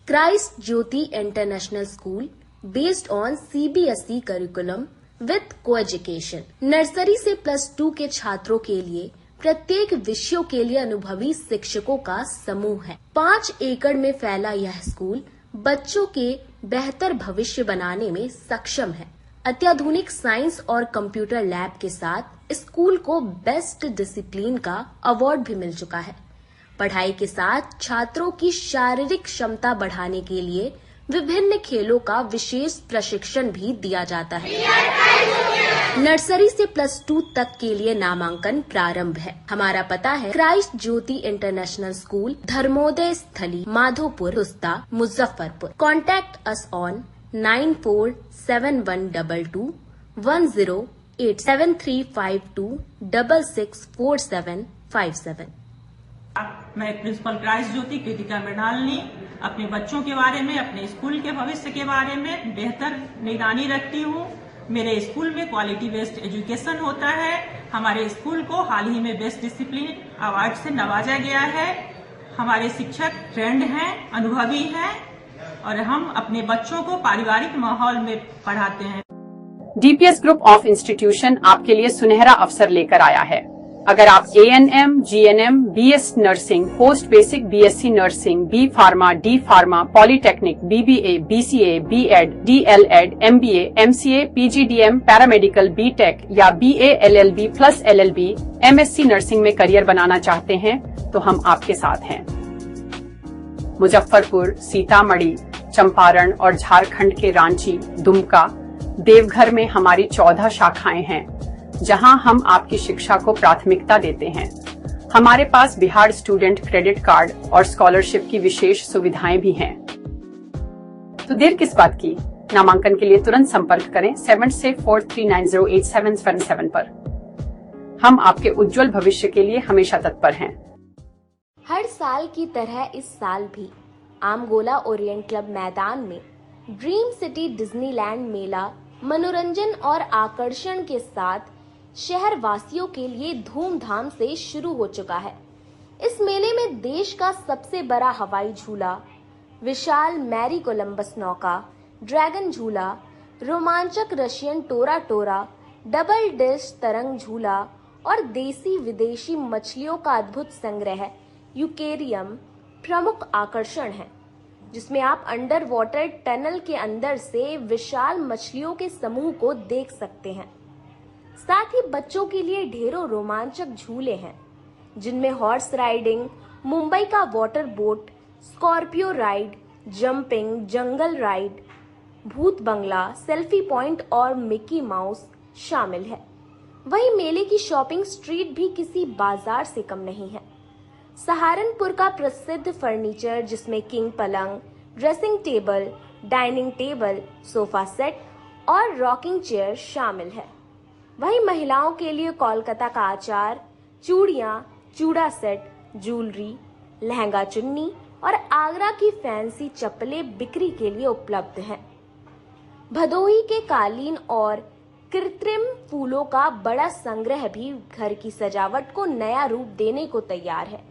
Christ Jyoti international school based on CBSE curriculum with co-education, nursery से +2 के छात्रों के लिए प्रत्येक विषयों के लिए अनुभवी शिक्षकों का समूह है। 5 एकड़ में फैला यह स्कूल बच्चों के बेहतर भविष्य बनाने में सक्षम है। अत्याधुनिक साइंस और कंप्यूटर लैब के साथ स्कूल को बेस्ट डिसिप्लिन का अवार्ड भी मिल चुका है। पढ़ाई के साथ छात्रों की शारीरिक क्षमता बढ़ाने के लिए विभिन्न खेलों का विशेष प्रशिक्षण भी दिया जाता है। नर्सरी से +2 तक के लिए नामांकन प्रारंभ है। हमारा पता है Christ Jyoti international school, Dharmodaya Sthali, Madhopur, Rusta, Muzaffarpur. Contact us on 947122 108 7352 664757। मैं प्रिंसिपल क्राइस्ट ज्योति कृतिका मृणालिनी अपने बच्चों के बारे में, अपने स्कूल के भविष्य के बारे में बेहतर निगरानी रखती हूँ। मेरे स्कूल में क्वालिटी बेस्ड एजुकेशन होता है। हमारे स्कूल को हाल ही में बेस्ट डिसिप्लिन अवार्ड से नवाजा गया है। हमारे शिक्षक ट्रेंड हैं, अनुभवी हैं और हम अपने बच्चों को पारिवारिक माहौल में पढ़ाते हैं। डीपीएस ग्रुप ऑफ इंस्टीट्यूशन आपके लिए सुनहरा अवसर लेकर आया है। अगर आप ANM, GNM, BS nursing, post basic BSc nursing, B pharma, D pharma, polytechnic, BBA, BCA, BEd, DLEd, MBA, MCA, PGDM, paramedical, BTech या BA LLB plus LLB, MSc nursing में करियर बनाना चाहते हैं तो हम आपके साथ हैं। मुजफ्फरपुर, सीतामढ़ी, चंपारण और झारखंड के रांची, दुमका, देवघर में हमारी 14 शाखाएं हैं जहां हम आपकी शिक्षा को प्राथमिकता देते हैं। हमारे पास बिहार स्टूडेंट क्रेडिट कार्ड और स्कॉलरशिप की विशेष सुविधाएं भी हैं। तो देर किस बात की, नामांकन के लिए तुरंत संपर्क करें 7643908777 पर। हम आपके उज्जवल भविष्य के लिए हमेशा तत्पर हैं। हर साल की तरह इस साल भी आमगोला ओरिएंट क्लब मैदान में ड्रीम सिटी डिज्नीलैंड मेला मनोरंजन और आकर्षण के साथ शहर वासियों के लिए धूमधाम से शुरू हो चुका है। इस मेले में देश का सबसे बड़ा हवाई झूला, विशाल मैरी कोलंबस नौका, ड्रैगन झूला, रोमांचक रशियन टोरा टोरा, डबल डिश तरंग झूला और देसी विदेशी मछलियों का अद्भुत संग्रह यूकेरियम प्रमुख आकर्षण है, जिसमें आप अंडर वाटर टनल के अंदर से विशाल मछलियों के समूह को देख सकते हैं। साथ ही बच्चों के लिए ढेरों रोमांचक झूले हैं, जिनमें हॉर्स राइडिंग, मुंबई का water boat, Scorpio ride, jumping, जंगल राइड, भूत बंगला, सेल्फी पॉइंट और मिकी माउस शामिल है। वहीं मेले की शॉपिंग स्ट्रीट भी किसी बाजार से कम नहीं है। सहारनपुर का प्रसिद्ध फर्नीचर, जिसमें किंग पलंग, dressing table, dining table, sofa set और रॉकिंग चेयर शामिल है। वहीं महिलाओं के लिए कोलकाता का आचार, चूड़ियां, चूड़ा सेट, ज्वेलरी, लहंगा चुन्नी और आगरा की फैंसी चप्पलें बिक्री के लिए उपलब्ध हैं। भदोही के कालीन और कृत्रिम फूलों का बड़ा संग्रह भी घर की सजावट को नया रूप देने को तैयार है।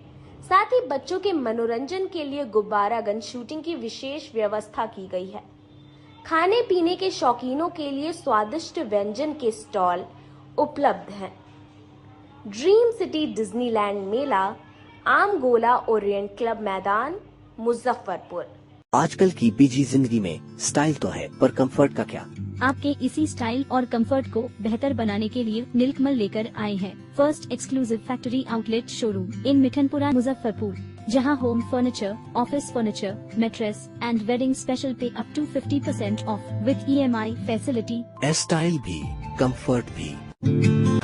साथ ही बच्चों के मनोरंजन के लिए गुब्बारा गन शूटिंग की विशेष व्यवस्था की गई है। खाने पीने के शौकीनों के लिए स्वादिष्ट व्यंजन के स्टॉल उपलब्ध हैं। ड्रीम सिटी डिज्नीलैंड मेला, आमगोला ओरिएंट क्लब मैदान, मुजफ्फरपुर। आजकल की बिजी जिंदगी में स्टाइल तो है, पर कंफर्ट का क्या? आपके इसी स्टाइल और कंफर्ट को बेहतर बनाने के लिए नीलकमल लेकर आए हैं first exclusive factory outlet showroom in Mithanpura, Muzaffarpur, जहां home furniture, office furniture, mattress and wedding special pay up to 50% off with EMI facility. Style भी, कंफर्ट भी।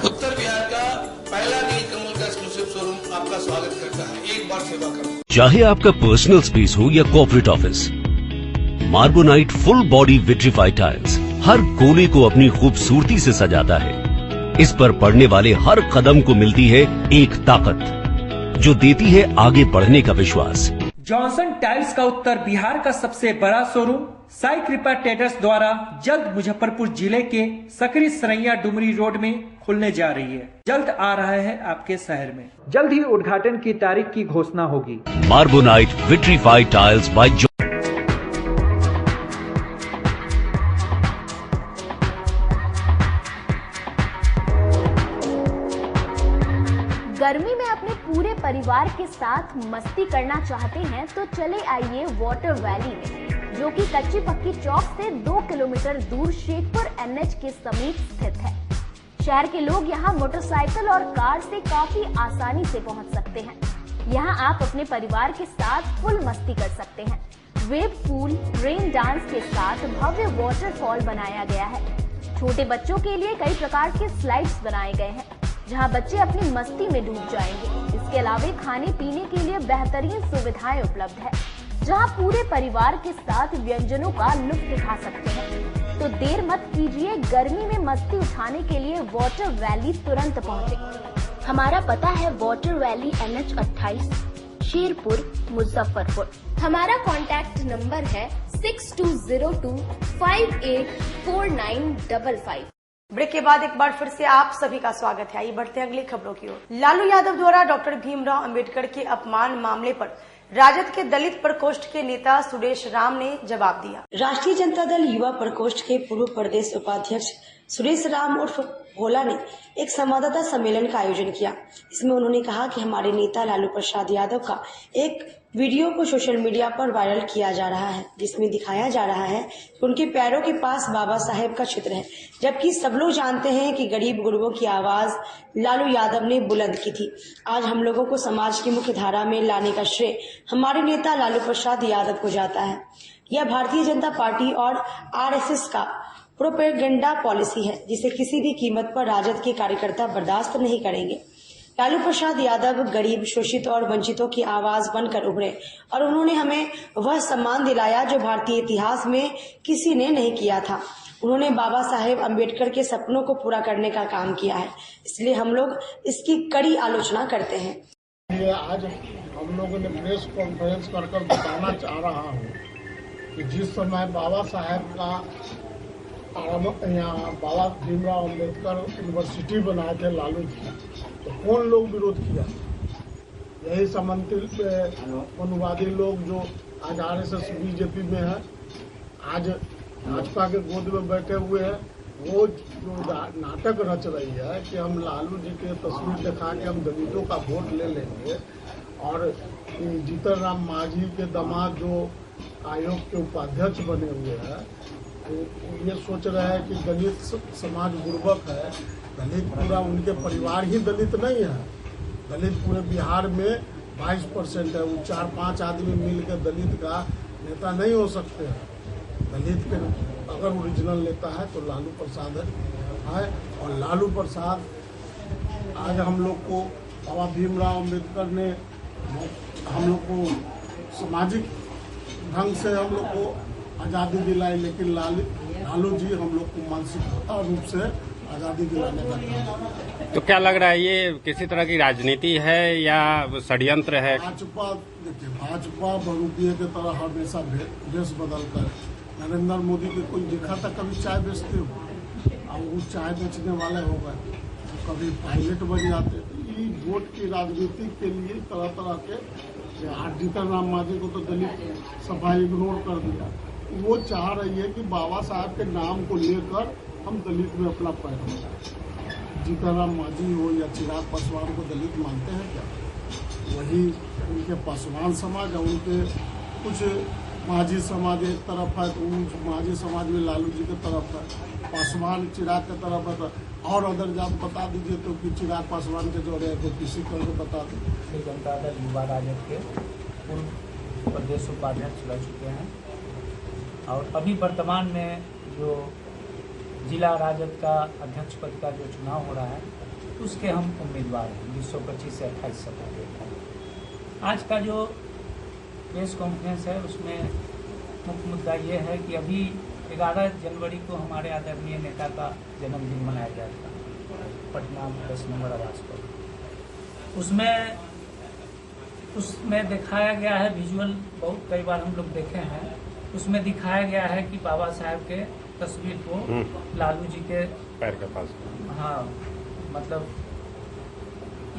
उत्तर बिहार का पहला नीलकमल का एक्सक्लूसिव शोरूम आपका स्वागत करता है। एक बार सेवा करो। चाहे आपका पर्सनल स्पेस हो या corporate office, Marbonite full body vitrified tiles हर कोने को अपनी खूबसूरती से सजाता है। इस पर पड़ने वाले हर कदम को मिलती है एक ताकत, जो देती है आगे बढ़ने का विश्वास। जॉनसन टाइल्स का उत्तर बिहार का सबसे बड़ा शोरूम साई कृपा ट्रेडर्स द्वारा जल्द मुजफ्फरपुर जिले के सकरी सरैया डुमरी रोड में खुलने जा रही है। जल्द आ रहा है आपके शहर में। जल्द ही उद्घाटन की तारीख की घोषणा होगी। मार्बोनाइट विट्रीफाइड टाइल्स बाय गर्मी परिवार के साथ मस्ती करना चाहते हैं तो चले आइए वाटर वैली में, जो कि कच्ची पक्की चौक से 2 किलोमीटर दूर शेखपुर NH के समीप स्थित है। शहर के लोग यहाँ मोटरसाइकिल और कार से काफी आसानी से पहुँच सकते हैं। यहाँ आप अपने परिवार के साथ फुल मस्ती कर सकते हैं। वेव पूल, रेन डांस के साथ भव्य वाटरफॉल बनाया गया है। छोटे बच्चों के लिए कई प्रकार के स्लाइड्स बनाए गए हैं, जहां बच्चे अपनी मस्ती में डूब जाएंगे। इसके अलावा खाने पीने के लिए बेहतरीन सुविधाएं उपलब्ध है, जहां पूरे परिवार के साथ व्यंजनों का लुत्फ उठा सकते हैं। तो देर मत कीजिए, गर्मी में मस्ती उठाने के लिए वाटर वैली तुरंत पहुंचे। हमारा पता है water valley NH 28, Sherpur, Muzaffarpur. हमारा कॉन्टैक्ट नंबर है 6202584955। ब्रेक के बाद एक बार फिर से आप सभी का स्वागत है। आइए बढ़ते हैं अगली खबरों की ओर। लालू यादव द्वारा डॉक्टर भीमराव अंबेडकर के अपमान मामले पर राजद के दलित प्रकोष्ठ के नेता सुरेश राम ने जवाब दिया। राष्ट्रीय जनता दल युवा प्रकोष्ठ के पूर्व प्रदेश उपाध्यक्ष सुरेश राम उर्फ भोला ने एक संवाददाता सम्मेलन का आयोजन किया। इसमें उन्होंने कहा कि हमारे नेता लालू प्रसाद यादव का एक वीडियो को सोशल मीडिया पर वायरल किया जा रहा है, जिसमें दिखाया जा रहा है कि उनके पैरों के पास बाबा साहेब का चित्र है, जबकि सब लोग जानते हैं कि गरीब गुरबों की आवाज लालू यादव ने बुलंद की थी। आज हम लोगों को समाज की मुख्य धारा में लाने का श्रेय हमारे नेता लालू प्रसाद यादव को जाता है। यह भारतीय जनता पार्टी और RSS का प्रोपेगेंडा पॉलिसी है, जिसे किसी भी कीमत पर राजद के कार्यकर्ता बर्दाश्त नहीं करेंगे। लालू प्रसाद यादव गरीब, शोषित और वंचितों की आवाज बनकर उभरे और उन्होंने हमें वह सम्मान दिलाया जो भारतीय इतिहास में किसी ने नहीं किया था। उन्होंने बाबा साहेब अम्बेडकर के सपनों को पूरा करने का काम किया है, इसलिए हम लोग इसकी कड़ी आलोचना करते हैं। ये आज हम लोगों ने प्रेस कॉन्फ्रेंस कर बताना चाह रहा हूँ कि जिस समय बाबा साहेब का यहाँ बाबा भीमराव अम्बेडकर यूनिवर्सिटी बनाए थे लालू जी, तो कौन लोग विरोध किया? यही समांतरित अनुवादी लोग जो आज RSS BJP में है, आज भाजपा के गोद में बैठे हुए हैं, वो जो नाटक रच रही है कि हम लालू जी के तस्वीर दिखा के हम दलितों का वोट ले लेंगे, और जीतन राम मांझी के दामाद जो आयोग के उपाध्यक्ष बने हुए हैं, तो ये सोच रहे हैं कि दलित समाज गुर्बक है। दलित पूरा उनके परिवार ही दलित नहीं है। दलित पूरे बिहार में 22% है। वो 4-5 आदमी मिलकर दलित का नेता नहीं हो सकते हैं। दलित के अगर ओरिजिनल नेता है तो लालू प्रसाद है। और लालू प्रसाद आज हम लोग को बाबा भीमराव अम्बेडकर ने हम लोग को सामाजिक ढंग से हम लोग को आज़ादी दिलाई, लेकिन लालू जी हम लोग को मानसिक रूप से आज़ादी दिलाने का काम। तो क्या लग रहा है, ये किसी तरह की राजनीति है या षड्यंत्र है? भाजपा देखिए, भाजपा बहुरूपीय की तरह हमेशा भेष बदल कर नरेंद्र मोदी के कोई देखा था कभी चाय बेचते हो? अब वो चाय बेचने वाले हो गए, कभी पायलट बन जाते। वोट की राजनीति के लिए तरह तरह के जीतन राम मांझी को तो दलित सभा इग्नोर कर दिया। वो चाह रही है कि बाबा साहब के नाम को लेकर हम दलित में अपना पैर लगाएं। जीतन राम मांझी हो या चिराग पासवान को दलित मानते हैं क्या? वही उनके पासवान समाज है, उनके कुछ मांझी समाज एक तरफ है, तो उस मांझी समाज में लालू जी की तरफ है, पासवान चिराग की तरफ है। और अदर जात बता दीजिए तो कि चिराग पासवान के जोड़े है, तो किसी करके बता दीजिए। जनता दल युवा राजद के पूर्व प्रदेश उपाध्यक्ष रह चुके हैं और अभी वर्तमान में जो जिला राजद का अध्यक्ष पद का जो चुनाव हो रहा है उसके हम उम्मीदवार हैं 225 से 28 सभा। आज का जो प्रेस कॉन्फ्रेंस है उसमें मुख्य मुद्दा ये है कि अभी 11 जनवरी को हमारे आदरणीय नेता का जन्मदिन मनाया जाएगा पटना 10 नंबर आवास पर। उसमें दिखाया गया है विजुअल, बहुत कई बार हम लोग देखे हैं, उसमें दिखाया गया है कि बाबा साहेब के तस्वीर को लालू जी के पैर के पास, हाँ मतलब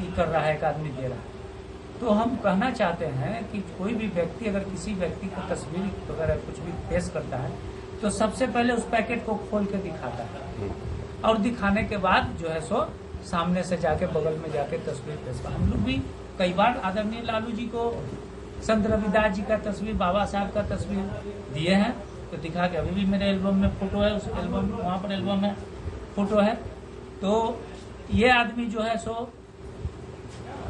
ये कर रहा है, एक आदमी दे रहा है। तो हम कहना चाहते हैं कि कोई भी व्यक्ति अगर किसी व्यक्ति को तस्वीर वगैरह कुछ भी पेश करता है तो सबसे पहले उस पैकेट को खोल के दिखाता है और दिखाने के बाद जो है सो सामने से जाके बगल में जाके तस्वीर पेश कर। हम लोग भी कई बार आदरणीय लालू जी को संत रविदास जी का तस्वीर, बाबा साहब का तस्वीर दिए हैं, तो दिखा के अभी भी मेरे एल्बम में फोटो है, उस एल्बम वहाँ पर एल्बम में फोटो है। तो ये आदमी जो है सो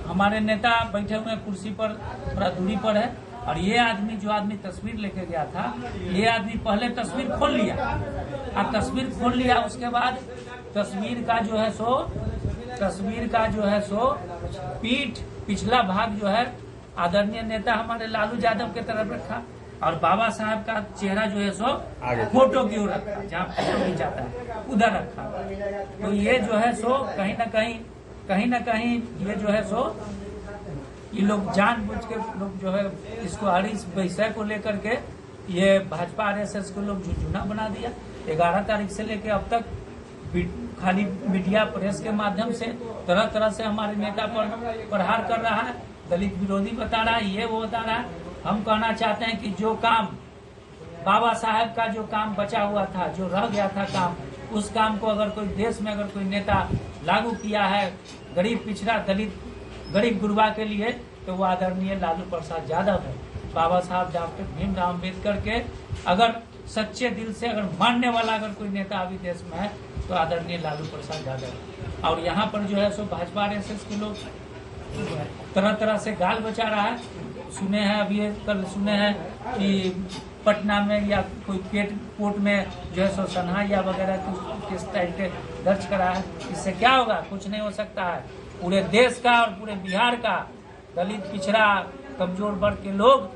हमारे नेता बैठे हुए कुर्सी पर थोड़ा दूरी पर है, और ये आदमी जो आदमी तस्वीर लेके गया था, ये आदमी पहले तस्वीर खोल लिया, और तस्वीर खोल लिया उसके बाद तस्वीर का जो है सो पीठ पिछला भाग जो है आदरणीय नेता हमारे लालू यादव के तरफ रखा, और बाबा साहब का चेहरा जो है सो फोटो की ओर रखा, जहाँ फोटो खींचाता है उधर रखा। तो ये जो है सो कहीं न कहीं ये जो है सो ये लोग जानबूझ के लोग जो है इसको हर इस विषय को लेकर के ये भाजपा आरएसएस को लोग झुंझुना बना दिया। 11 तारीख से लेके अब तक खाली मीडिया प्रेस के माध्यम से तरह तरह से हमारे नेता पर प्रहार कर रहा है, दलित विरोधी बता रहा है, ये वो बता रहा है। हम कहना चाहते हैं कि जो काम बाबा साहब का जो काम बचा हुआ था, जो रह गया था काम, उस काम को अगर कोई देश में अगर कोई नेता लागू किया है गरीब पिछड़ा दलित गरीब गुरबा के लिए, तो वो आदरणीय लालू प्रसाद यादव है। बाबा साहब डॉक्टर भीमराव अम्बेडकर के अगर सच्चे दिल से अगर मानने वाला अगर कोई नेता अभी देश में है तो आदरणीय लालू प्रसाद यादव है। और यहाँ पर जो है सो भाजपा आरएसएस के लोग तरह तरह से गाल बचा रहा है। सुने हैं अभी कल सुने हैं कि पटना में या कोई कोर्ट में जो है सो सनहाइया वगैरह किस टाइप के दर्ज करा है। इससे क्या होगा? कुछ नहीं हो सकता है। पूरे देश का और पूरे बिहार का दलित पिछड़ा कमजोर वर्ग के लोग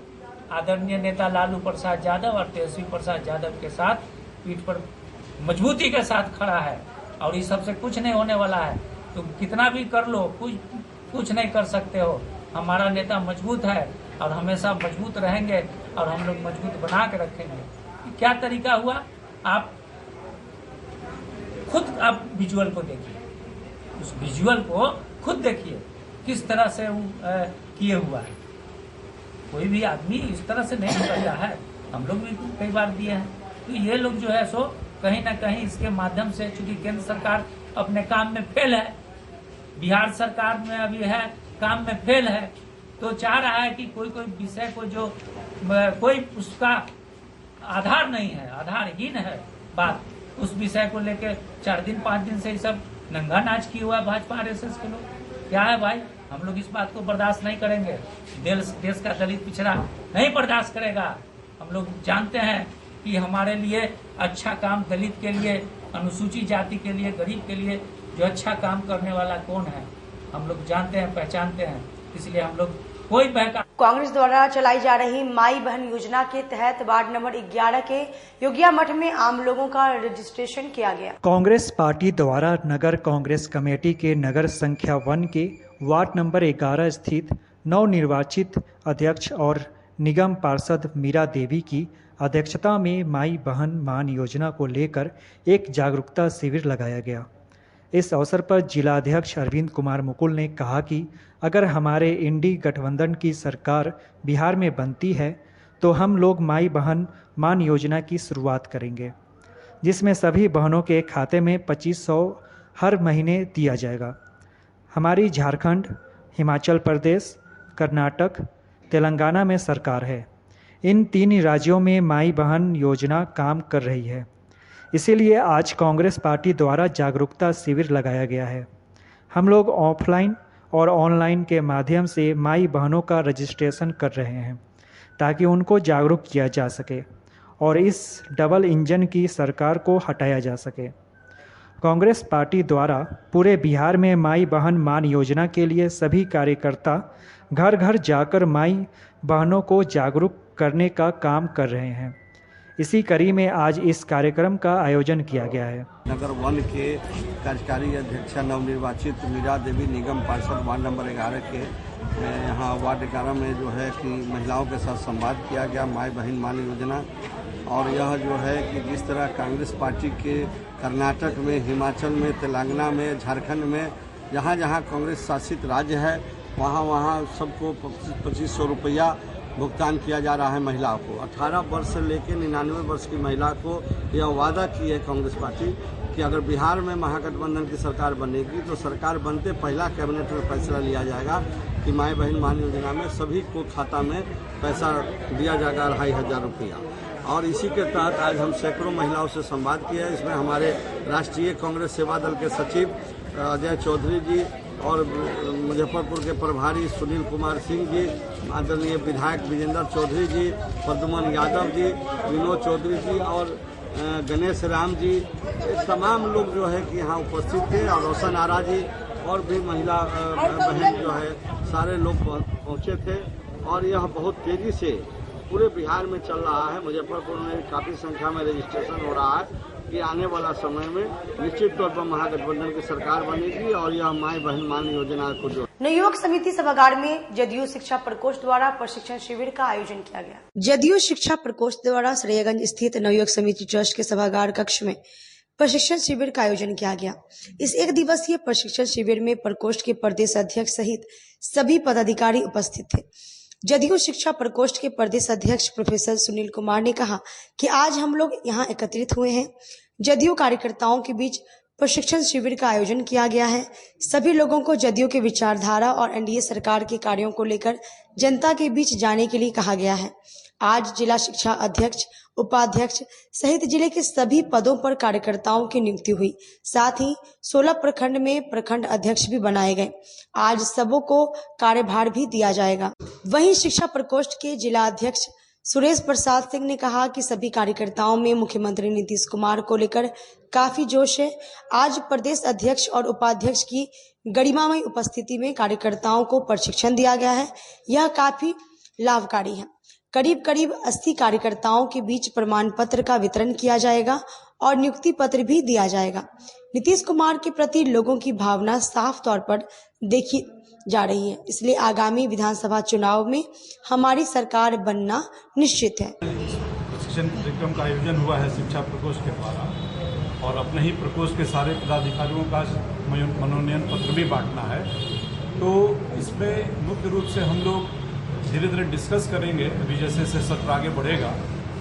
आदरणीय नेता लालू प्रसाद यादव और तेजस्वी प्रसाद यादव के साथ पीठ पर मजबूती के साथ खड़ा है, और इस सबसे कुछ नहीं होने वाला है। तुम कितना भी कर लो, कुछ नहीं कर सकते हो। हमारा नेता मजबूत है और हमेशा मजबूत रहेंगे, और हम लोग मजबूत बना के रखेंगे। क्या तरीका हुआ? आप खुद आप विजुअल को देखिए, उस विजुअल को खुद देखिए किस तरह से किए हुआ है। कोई भी आदमी इस तरह से नहीं करता है, हम लोग भी कई बार दिए हैं। तो ये लोग जो है सो कहीं ना कहीं इसके माध्यम से, चूंकि केंद्र सरकार अपने काम में फेल है, बिहार सरकार में अभी है काम में फेल है, तो चाह रहा है कि कोई विषय को जो कोई उसका आधार नहीं है, आधारहीन है बात, उस विषय को लेकर 4 दिन 5 दिन से ये सब नंगा नाच किया हुआ भाजपा आरएसएस के लोग। क्या है भाई, हम लोग इस बात को बर्दाश्त नहीं करेंगे। देश का दलित पिछड़ा नहीं बर्दाश्त करेगा। हम लोग जानते हैं कि हमारे लिए अच्छा काम, दलित के लिए, अनुसूचित जाति के लिए, गरीब के लिए जो अच्छा काम करने वाला कौन है, हम लोग जानते हैं, पहचानते हैं। इसलिए हम लोग कोई बहका। कांग्रेस द्वारा चलाई जा रही माई बहन योजना के तहत वार्ड नंबर 11 के योगिया मठ में आम लोगों का रजिस्ट्रेशन किया गया। कांग्रेस पार्टी द्वारा नगर कांग्रेस कमेटी के नगर संख्या 1 के वार्ड नंबर 11 स्थित नवनिर्वाचित अध्यक्ष और निगम पार्षद मीरा देवी की अध्यक्षता में माई बहन मान योजना को लेकर एक जागरूकता शिविर लगाया गया। इस अवसर पर जिलाध्यक्ष अरविंद कुमार मुकुल ने कहा कि अगर हमारे इंडी गठबंधन की सरकार बिहार में बनती है तो हम लोग माई बहन मान योजना की शुरुआत करेंगे, जिसमें सभी बहनों के खाते में 2500 हर महीने दिया जाएगा। हमारी झारखंड, हिमाचल प्रदेश, कर्नाटक, तेलंगाना में सरकार है। इन 3 राज्यों में माई बहन योजना काम कर रही है। इसीलिए आज कांग्रेस पार्टी द्वारा जागरूकता शिविर लगाया गया है। हम लोग ऑफलाइन और ऑनलाइन के माध्यम से माई बहनों का रजिस्ट्रेशन कर रहे हैं ताकि उनको जागरूक किया जा सके और इस डबल इंजन की सरकार को हटाया जा सके। कांग्रेस पार्टी द्वारा पूरे बिहार में माई बहन मान योजना के लिए सभी कार्यकर्ता घर घर जाकर माई बहनों को जागरूक करने का काम कर रहे हैं। इसी कड़ी में आज इस कार्यक्रम का आयोजन किया गया है। नगर 1 के कार्यकारी अध्यक्ष नवनिर्वाचित मीरा देवी निगम पार्षद वार्ड नंबर 11 के यहाँ वार्ड 11 में जो है कि महिलाओं के साथ संवाद किया गया माई बहन मान योजना। और यह जो है कि जिस तरह कांग्रेस पार्टी के कर्नाटक में, हिमाचल में, तेलंगाना में, झारखंड में, जहाँ जहाँ कांग्रेस शासित राज्य है वहाँ सबको 2500 रुपया भुगतान किया जा रहा है महिलाओं को। 18 वर्ष से लेकर 99 वर्ष की महिला को यह वादा की है कांग्रेस पार्टी कि अगर बिहार में महागठबंधन की सरकार बनेगी तो सरकार बनते पहला कैबिनेट में फैसला लिया जाएगा कि कि माई बहन मान योजना में सभी को खाता में पैसा दिया जाएगा 2500 रुपया। और इसी के तहत आज हम सैकड़ों महिलाओं से संवाद किया है। इसमें हमारे राष्ट्रीय कांग्रेस सेवा दल के सचिव अजय चौधरी जी और मुजफ्फरपुर के प्रभारी सुनील कुमार सिंह जी, आदरणीय विधायक विजेंद्र चौधरी जी, प्रद्युमन यादव जी, विनोद चौधरी जी और गणेश राम जी, तमाम लोग जो है कि यहाँ उपस्थित थे और रोशन आरा जी और भी महिला बहन जो है सारे लोग पहुँचे थे। और यह बहुत तेजी से पूरे बिहार में चल रहा है। मुजफ्फरपुर में काफ़ी संख्या में रजिस्ट्रेशन हो रहा है कि आने वाला समय में निश्चित तौर पर महागठबंधन की सरकार बनेगी और यह माई बहन मान योजना को जो नवयुवक समिति सभागार में जदयू शिक्षा प्रकोष्ठ द्वारा प्रशिक्षण शिविर का आयोजन किया गया। जदयू शिक्षा प्रकोष्ठ द्वारा सरियागंज स्थित नवयुवक समिति ट्रस्ट के सभागार कक्ष में प्रशिक्षण शिविर का आयोजन किया गया। इस एक दिवसीय प्रशिक्षण शिविर में प्रकोष्ठ के प्रदेश अध्यक्ष सहित सभी पदाधिकारी उपस्थित थे। जदयू शिक्षा प्रकोष्ठ के प्रदेश अध्यक्ष प्रोफेसर सुनील कुमार ने कहा कि आज हम लोग यहाँ एकत्रित हुए हैं। जदयू कार्यकर्ताओं के बीच प्रशिक्षण शिविर का आयोजन किया गया है। सभी लोगों को जदयू के विचारधारा और एनडीए सरकार के कार्यों को लेकर जनता के बीच जाने के लिए कहा गया है। आज जिला शिक्षा अध्यक्ष, उपाध्यक्ष सहित जिले के सभी पदों पर कार्यकर्ताओं की नियुक्ति हुई। साथ ही 16 प्रखंड में प्रखंड अध्यक्ष भी बनाए गए। आज सबों को कार्यभार भी दिया जाएगा। वहीं शिक्षा प्रकोष्ठ के जिला अध्यक्ष सुरेश प्रसाद सिंह ने कहा कि सभी कार्यकर्ताओं में मुख्यमंत्री नीतीश कुमार को लेकर काफी जोश है। आज प्रदेश अध्यक्ष और उपाध्यक्ष की गरिमामय उपस्थिति में कार्यकर्ताओं को प्रशिक्षण दिया गया है। यह काफी लाभकारी है। करीब 80 कार्यकर्ताओं के बीच प्रमाण पत्र का वितरण किया जाएगा और नियुक्ति पत्र भी दिया जाएगा। नीतीश कुमार के प्रति लोगों की भावना साफ तौर पर देखी जा रही है, इसलिए आगामी विधानसभा चुनाव में हमारी सरकार बनना निश्चित है। प्रशिक्षण कार्यक्रम का आयोजन हुआ है शिक्षा प्रकोष्ठ के द्वारा और अपने ही प्रकोष्ठ के सारे पदाधिकारियों का मनोनयन पत्र भी बांटना है। तो इसमें मुख्य रूप से हम लोग धीरे धीरे डिस्कस करेंगे, अभी जैसे सत्र आगे बढ़ेगा,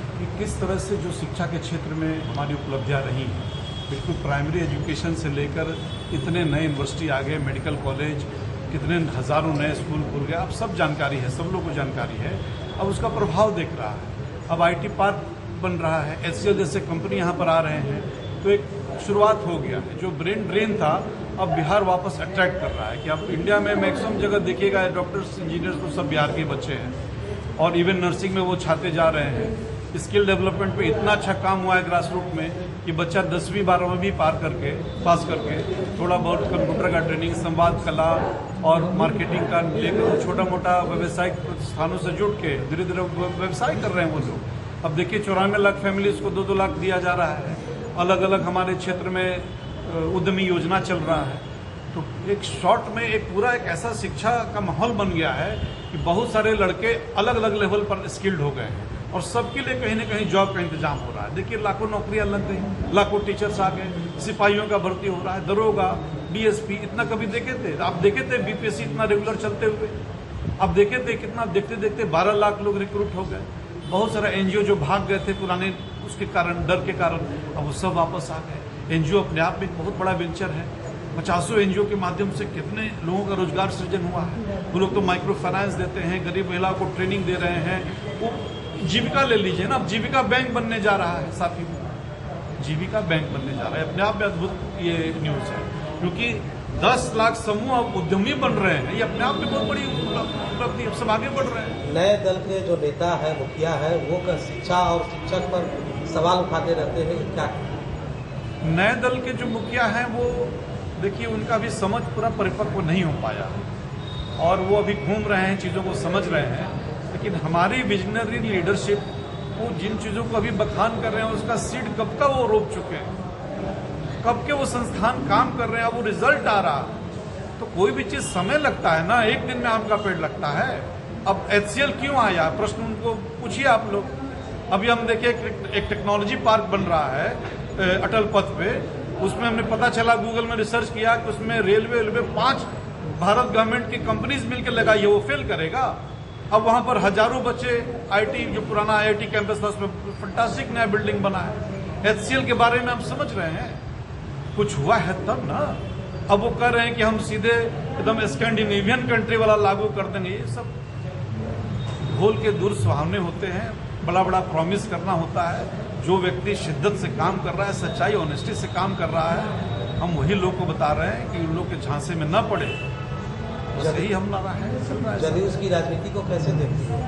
कि किस तरह से जो शिक्षा के क्षेत्र में हमारी उपलब्धियां रही हैं, बिल्कुल प्राइमरी एजुकेशन से लेकर इतने नए यूनिवर्सिटी आ गए, मेडिकल कॉलेज, कितने हज़ारों नए स्कूल खुल गए, अब सब जानकारी है, सब लोगों को जानकारी है। अब उसका प्रभाव देख रहा है। अब आईटी पार्क बन रहा है, HCL जैसे कंपनी यहाँ पर आ रहे हैं, तो एक शुरुआत हो गया है। जो ब्रेन ड्रेन था अब बिहार वापस अट्रैक्ट कर रहा है कि अब इंडिया में मैक्सिमम जगह देखिएगा डॉक्टर्स, इंजीनियर्स तो सब बिहार के बच्चे हैं और इवन नर्सिंग में वो छाते जा रहे हैं। स्किल डेवलपमेंट पे इतना अच्छा काम हुआ है ग्रास रूट में कि बच्चा 10वीं 12वीं भी पास करके थोड़ा बहुत कंप्यूटर का ट्रेनिंग, संवाद कला और मार्केटिंग का लेकर छोटा मोटा व्यवसायिक स्थानों से जुड़ के धीरे धीरे व्यवसाय कर रहे हैं वो लोग। अब देखिए 94 लाख फैमिलीज को 2-2 लाख दिया जा रहा है। अलग अलग हमारे क्षेत्र में उद्यमी योजना चल रहा है। तो एक शॉर्ट में एक पूरा एक ऐसा शिक्षा का माहौल बन गया है कि बहुत सारे लड़के अलग अलग लेवल पर स्किल्ड हो गए हैं और सबके लिए कहीं ना कहीं जॉब का इंतजाम हो रहा है। देखिए लाखों नौकरियां लग गई, लाखों टीचर्स आ गए, सिपाहियों का भर्ती हो रहा है, दरोगा, DSP इतना कभी देखे थे? आप देखे थे BPSC इतना रेगुलर चलते हुए? आप देखे थे कितना देखते देखते 12 लाख लोग रिक्रूट हो गए। बहुत सारा NGO जो भाग गए थे पुराने उसके कारण, डर के कारण, अब वो सब वापस आ गए। NGO अपने आप में एक बहुत बड़ा वेंचर है। 50 NGO के माध्यम से कितने लोगों का रोजगार सृजन हुआ है। वो लोग तो माइक्रो फाइनेंस देते हैं, गरीब महिलाओं को ट्रेनिंग दे रहे हैं। वो जीविका ले लीजिए ना, अब जीविका बैंक बनने जा रहा है साथी, जीविका बैंक बनने जा रहा है। अपने आप में अद्भुत ये न्यूज़ है, क्योंकि 10 लाख समूह अब उद्यमी बन रहे हैं। ये अपने आप में बहुत बड़ी उपलब्धि, अब सब आगे बढ़ रहे हैं। नए दल के जो नेता है, मुखिया है, वो शिक्षा और शिक्षक पर सवाल उठाते रहते हैं, क्या? नए दल के जो मुखिया हैं वो देखिए उनका भी समझ पूरा परिपक्व नहीं हो पाया और वो अभी घूम रहे हैं, चीज़ों को समझ रहे हैं। लेकिन हमारी विजनरी लीडरशिप वो जिन चीज़ों को अभी बखान कर रहे हैं उसका सीड कब का वो रोक चुके हैं, कब के वो संस्थान काम कर रहे हैं, अब वो रिजल्ट आ रहा। तो कोई भी चीज़ समय लगता है ना, एक दिन में आम का पेड़ लगता है। अब HCL क्यों आया, प्रश्न उनको पूछिए आप लोग। अभी हम देखिए एक टेक्नोलॉजी पार्क बन रहा है अटल पथ पे, उसमें हमने पता चला, गूगल में रिसर्च किया कि उसमें रेलवे 5 भारत गवर्नमेंट की कंपनीज मिलकर लगाई है, वो फेल करेगा। अब वहां पर हजारों बच्चे IT, जो पुराना IIT कैंपस था उसमें फंटास्टिक नया बिल्डिंग बना है। HCL के बारे में हम समझ रहे हैं, कुछ हुआ है तब ना। अब वो कह रहे हैं कि हम सीधे एकदम स्कैंडिनेवियन कंट्री वाला लागू कर देंगे। ये सब घोल के दूर सुहावने होते हैं, बड़ा बड़ा प्रॉमिस करना होता है। जो व्यक्ति शिद्दत से काम कर रहा है, सच्चाई ऑनेस्टी से काम कर रहा है, हम वही लोग को बता रहे हैं कि उन लोग के झांसे में न पड़े। यही हम नारा है। जदयू उसकी राजनीति को कैसे देखती है?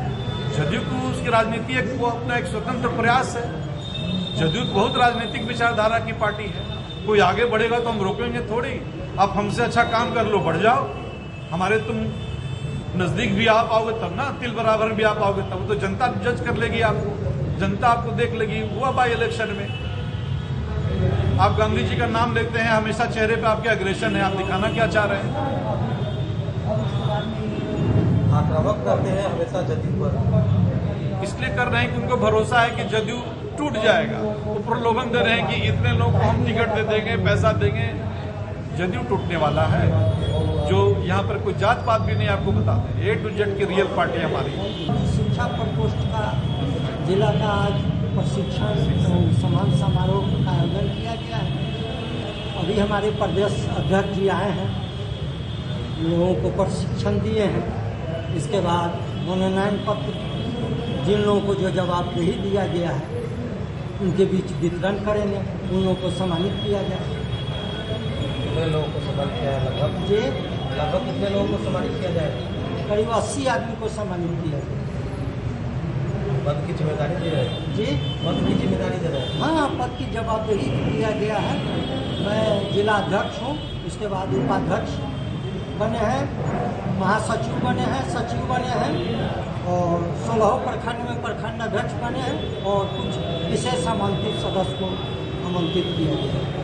जदयू को उसकी राजनीति वो अपना एक स्वतंत्र प्रयास है। जदयू बहुत राजनीतिक विचारधारा की पार्टी है। कोई आगे बढ़ेगा तो हम रोकेंगे थोड़ी। आप हमसे अच्छा काम कर लो, बढ़ जाओ, हमारे तुम नजदीक भी आ पाओगे तब ना, तिल बराबर भी आ पाओगे तब। तो जनता जज कर लेगी आपको, जनता आपको देख लेगी। हुआ बाई इलेक्शन में आप गांधी जी का नाम लेते हैं, हमेशा चेहरे पे आपके अग्रेशन है, आप दिखाना क्या चाह रहे हैं? आक्रामक करते हैं हमेशा जदयू पर, इसलिए कर रहे हैं कि उनको भरोसा है कि जदयू टूट जाएगा। वो प्रलोभन दे रहे हैं कि इतने लोग को हम टिकट दे देंगे, पैसा देंगे। जदयू टूटने वाला है। जो यहाँ पर कोई जात पात भी नहीं, आपको बता दें, A to Z की रियल पार्टी हमारी। शिक्षा प्रकोष्ठ का जिला का आज प्रशिक्षण सम्मान समारोह का आयोजन किया गया है। अभी हमारे प्रदेश अध्यक्ष जी आए हैं, लोगों को प्रशिक्षण दिए हैं। इसके बाद मनोनयन पत्र जिन लोगों को जो जवाबदेही दिया गया है उनके बीच वितरण करेंगे, उन लोगों को सम्मानित किया जाए। कितने लोगों को सम्मानित किया है? लगभग कितने लोगों को सम्मानित किया जाएगा? करीब 80 आदमी को सम्मानित किया जाए। पद की जिम्मेदारी दे रहे हैं जी, पद की जिम्मेदारी दे रहे हैं। हाँ, पद की जवाबदेही दिया गया है। मैं जिला अध्यक्ष हूँ, उसके बाद उपाध्यक्ष बने हैं, महासचिव बने हैं, सचिव बने हैं और 16 प्रखंड में प्रखंड अध्यक्ष बने हैं और कुछ विशेष आमंत्रित सदस्य को आमंत्रित किया गया है।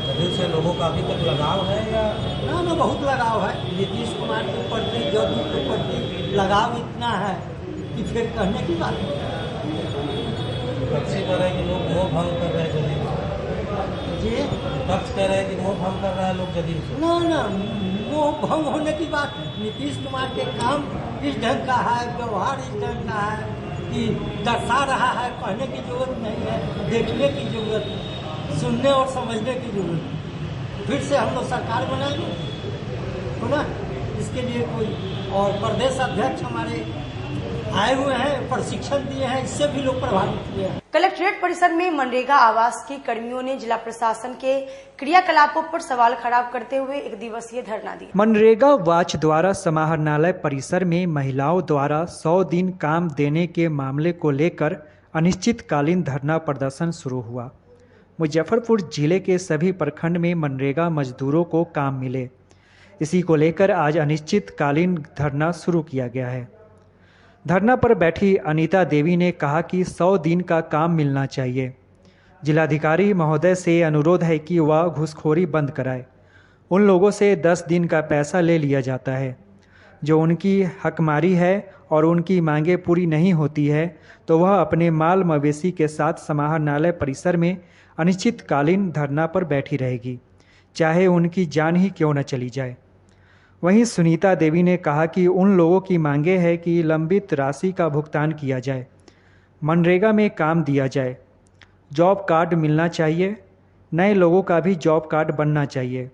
जदयू से लोगों का अभी तक लगाव है या? ना, बहुत लगाव है। नीतीश कुमार के प्रति, जदयू के प्रति लगाव इतना है कि फिर कहने की बात है। विपक्षी कह रहे हैं कि लोग मोह भंग कर रहे हैं जदयू जी, विपक्ष कह रहे हैं कि मोह भंग कर रहा है लोग जदयू से। ना, मोह भंग होने की बात है। नीतीश कुमार के काम इस ढंग का है, व्यवहार इस ढंग का है कि दर्शा रहा है। कहने की जरूरत नहीं है, देखने की जरूरत है, सुनने और समझने की जरूरत है। फिर से हम लोग सरकार बनाएंगे, तो ना इसके लिए कोई और प्रदेश अध्यक्ष हमारे आए हुए हैं, प्रशिक्षण दिए हैं, इससे भी लोग प्रभावित हुए हैं। कलेक्ट्रेट परिसर में मनरेगा आवास के कर्मियों ने जिला प्रशासन के क्रियाकलापों पर सवाल खड़ा करते हुए 1 दिवसीय धरना दिया। मनरेगा वाच द्वारा समाहरणालय परिसर में महिलाओं द्वारा 100 दिन काम देने के मामले को लेकर अनिश्चितकालीन धरना प्रदर्शन शुरू हुआ। मुजफ्फरपुर जिले के सभी प्रखंड में मनरेगा मजदूरों को काम मिले, इसी को लेकर आज अनिश्चितकालीन धरना शुरू किया गया है। धरना पर बैठी अनीता देवी ने कहा कि 100 दिन का काम मिलना चाहिए। जिलाधिकारी महोदय से अनुरोध है कि वह घूसखोरी बंद कराए। उन लोगों से 10 दिन का पैसा ले लिया जाता है, जो उनकी हकमारी है और उनकी मांगें पूरी नहीं होती है तो वह अपने माल मवेशी के साथ समाहरणालय परिसर में अनिश्चितकालीन धरना पर बैठी रहेगी, चाहे उनकी जान ही क्यों न चली जाए। वहीं सुनीता देवी ने कहा कि उन लोगों की मांगे है कि लंबित राशि का भुगतान किया जाए, मनरेगा में काम दिया जाए, जॉब कार्ड मिलना चाहिए, नए लोगों का भी जॉब कार्ड बनना चाहिए।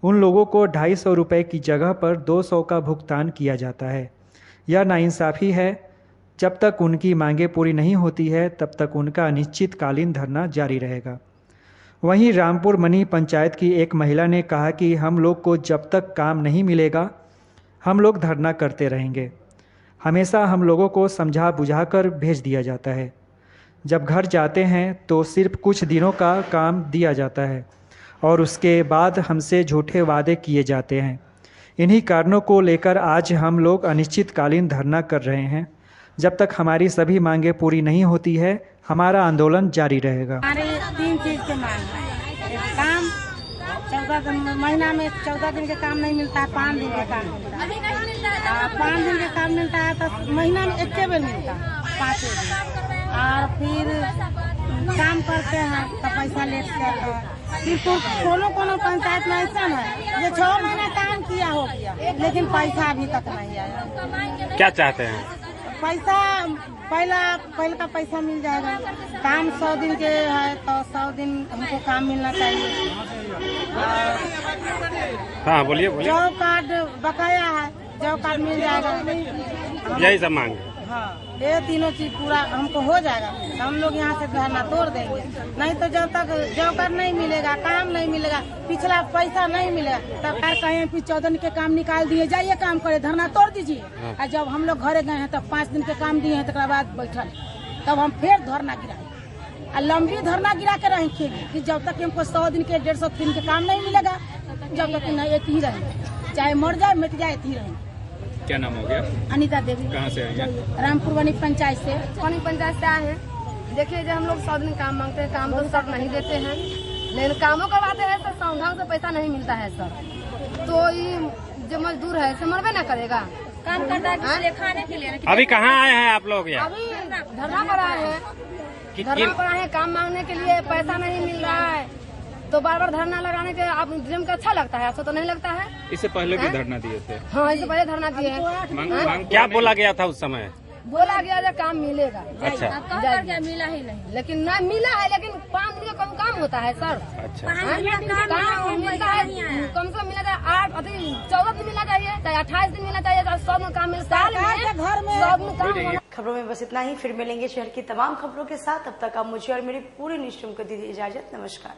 उन लोगों को 250 रुपये की जगह पर 200 का भुगतान किया जाता है। यह नाइंसाफ़ी है। जब तक उनकी मांगें पूरी नहीं होती है तब तक उनका अनिश्चितकालीन धरना जारी रहेगा। वहीं रामपुर मनी पंचायत की एक महिला ने कहा कि हम लोग को जब तक काम नहीं मिलेगा हम लोग धरना करते रहेंगे। हमेशा हम लोगों को समझा बुझाकर भेज दिया जाता है। जब घर जाते हैं तो सिर्फ कुछ दिनों का काम दिया जाता है और उसके बाद हमसे झूठे वादे किए जाते हैं। इन्हीं कारणों को लेकर आज हम लोग अनिश्चितकालीन धरना कर रहे हैं। जब तक हमारी सभी मांगें पूरी नहीं होती है हमारा आंदोलन जारी रहेगा। हमारे 3 चीज के मांग है। काम 14 दिन महीना में 14 दिन के काम नहीं मिलता है, 5 दिन के काम मिलता है। 5 दिन के काम मिलता है तो महीना में 1 बेर मिलता है, 5 दिन। और फिर काम करते हैं तो पैसा लेट से आता है। फिर तो कोनो पंचायत में ऐसा है जो 6 महीना काम किया हो गया लेकिन पैसा अभी तक नहीं आया। क्या चाहते हैं? पैसा पहले का पैसा मिल जाएगा। काम 100 दिन के है तो 100 दिन हमको काम मिलना चाहिए। हाँ बोलिए। जॉब कार्ड बकाया है, जॉब कार्ड मिल जाएगा। यही सब मांग। हाँ, ये तीनों चीज पूरा हमको हो जाएगा तो हम लोग यहाँ से धरना तोड़ देंगे। नहीं तो जब तक जॉब कार्ड नहीं मिलेगा, काम नहीं मिलेगा, पिछला पैसा नहीं मिलेगा, तब कहें फिर 14 दिन के काम निकाल दिए, जाइए काम करे, धरना तोड़ दीजिए। और जब हम लोग घरे गए हैं तब 5 दिन के काम दिए हैं, तक बाद बैठल तब हम फिर धरना गिराए और लंबी धरना गिरा के रखेंगे कि जब तक हमको 100 दिन के 150 दिन के काम नहीं मिलेगा, जब तक नहीं एक ही रहेंगे, चाहे मर जाए मिट जाए एक ही रहेंगे। क्या नाम हो गया? अनीता देवी। कहाँ से आई हैं? रामपुर वनी पंचायत से। वनी पंचायत से आए हैं। देखिए जब हम लोग 100 दिन काम मांगते हैं, काम तो सर नहीं देते हैं, लेकिन कामों करवाते हैं तो ढंग से पैसा नहीं मिलता है सर। तो ये जो मजदूर है इसे मरबे ना करेगा, काम करता है खाने के लिए। अभी कहाँ आए हैं आप लोग? यहाँ अभी धरना पर आए हैं, धरना पर आए हैं काम मांगने के लिए। पैसा नहीं मिल रहा है तो बार बार धरना लगाने के आप ड्रीम का अच्छा लगता है, आपको तो नहीं लगता है? इससे पहले भी धरना दिए थे? हाँ, इससे पहले धरना दिए हैं। क्या बोला गया था उस समय? बोला गया जब काम मिलेगा। अच्छा, क्या मिला ही नहीं, लेकिन नहीं मिला है। लेकिन 5 दिन का कम काम होता है सर। अच्छा, काम मिलता है कम से कम मिला जाए 14 दिन मिलना चाहिए, चाहे 28 दिन मिलना चाहिए, 100 दिन काम मिलता है। खबरों में बस इतना ही। फिर मिलेंगे शहर की तमाम खबरों के साथ। तब तक आप मुझे और मेरी पूरी न्यूज़ टीम को दीजिए इजाजत। नमस्कार।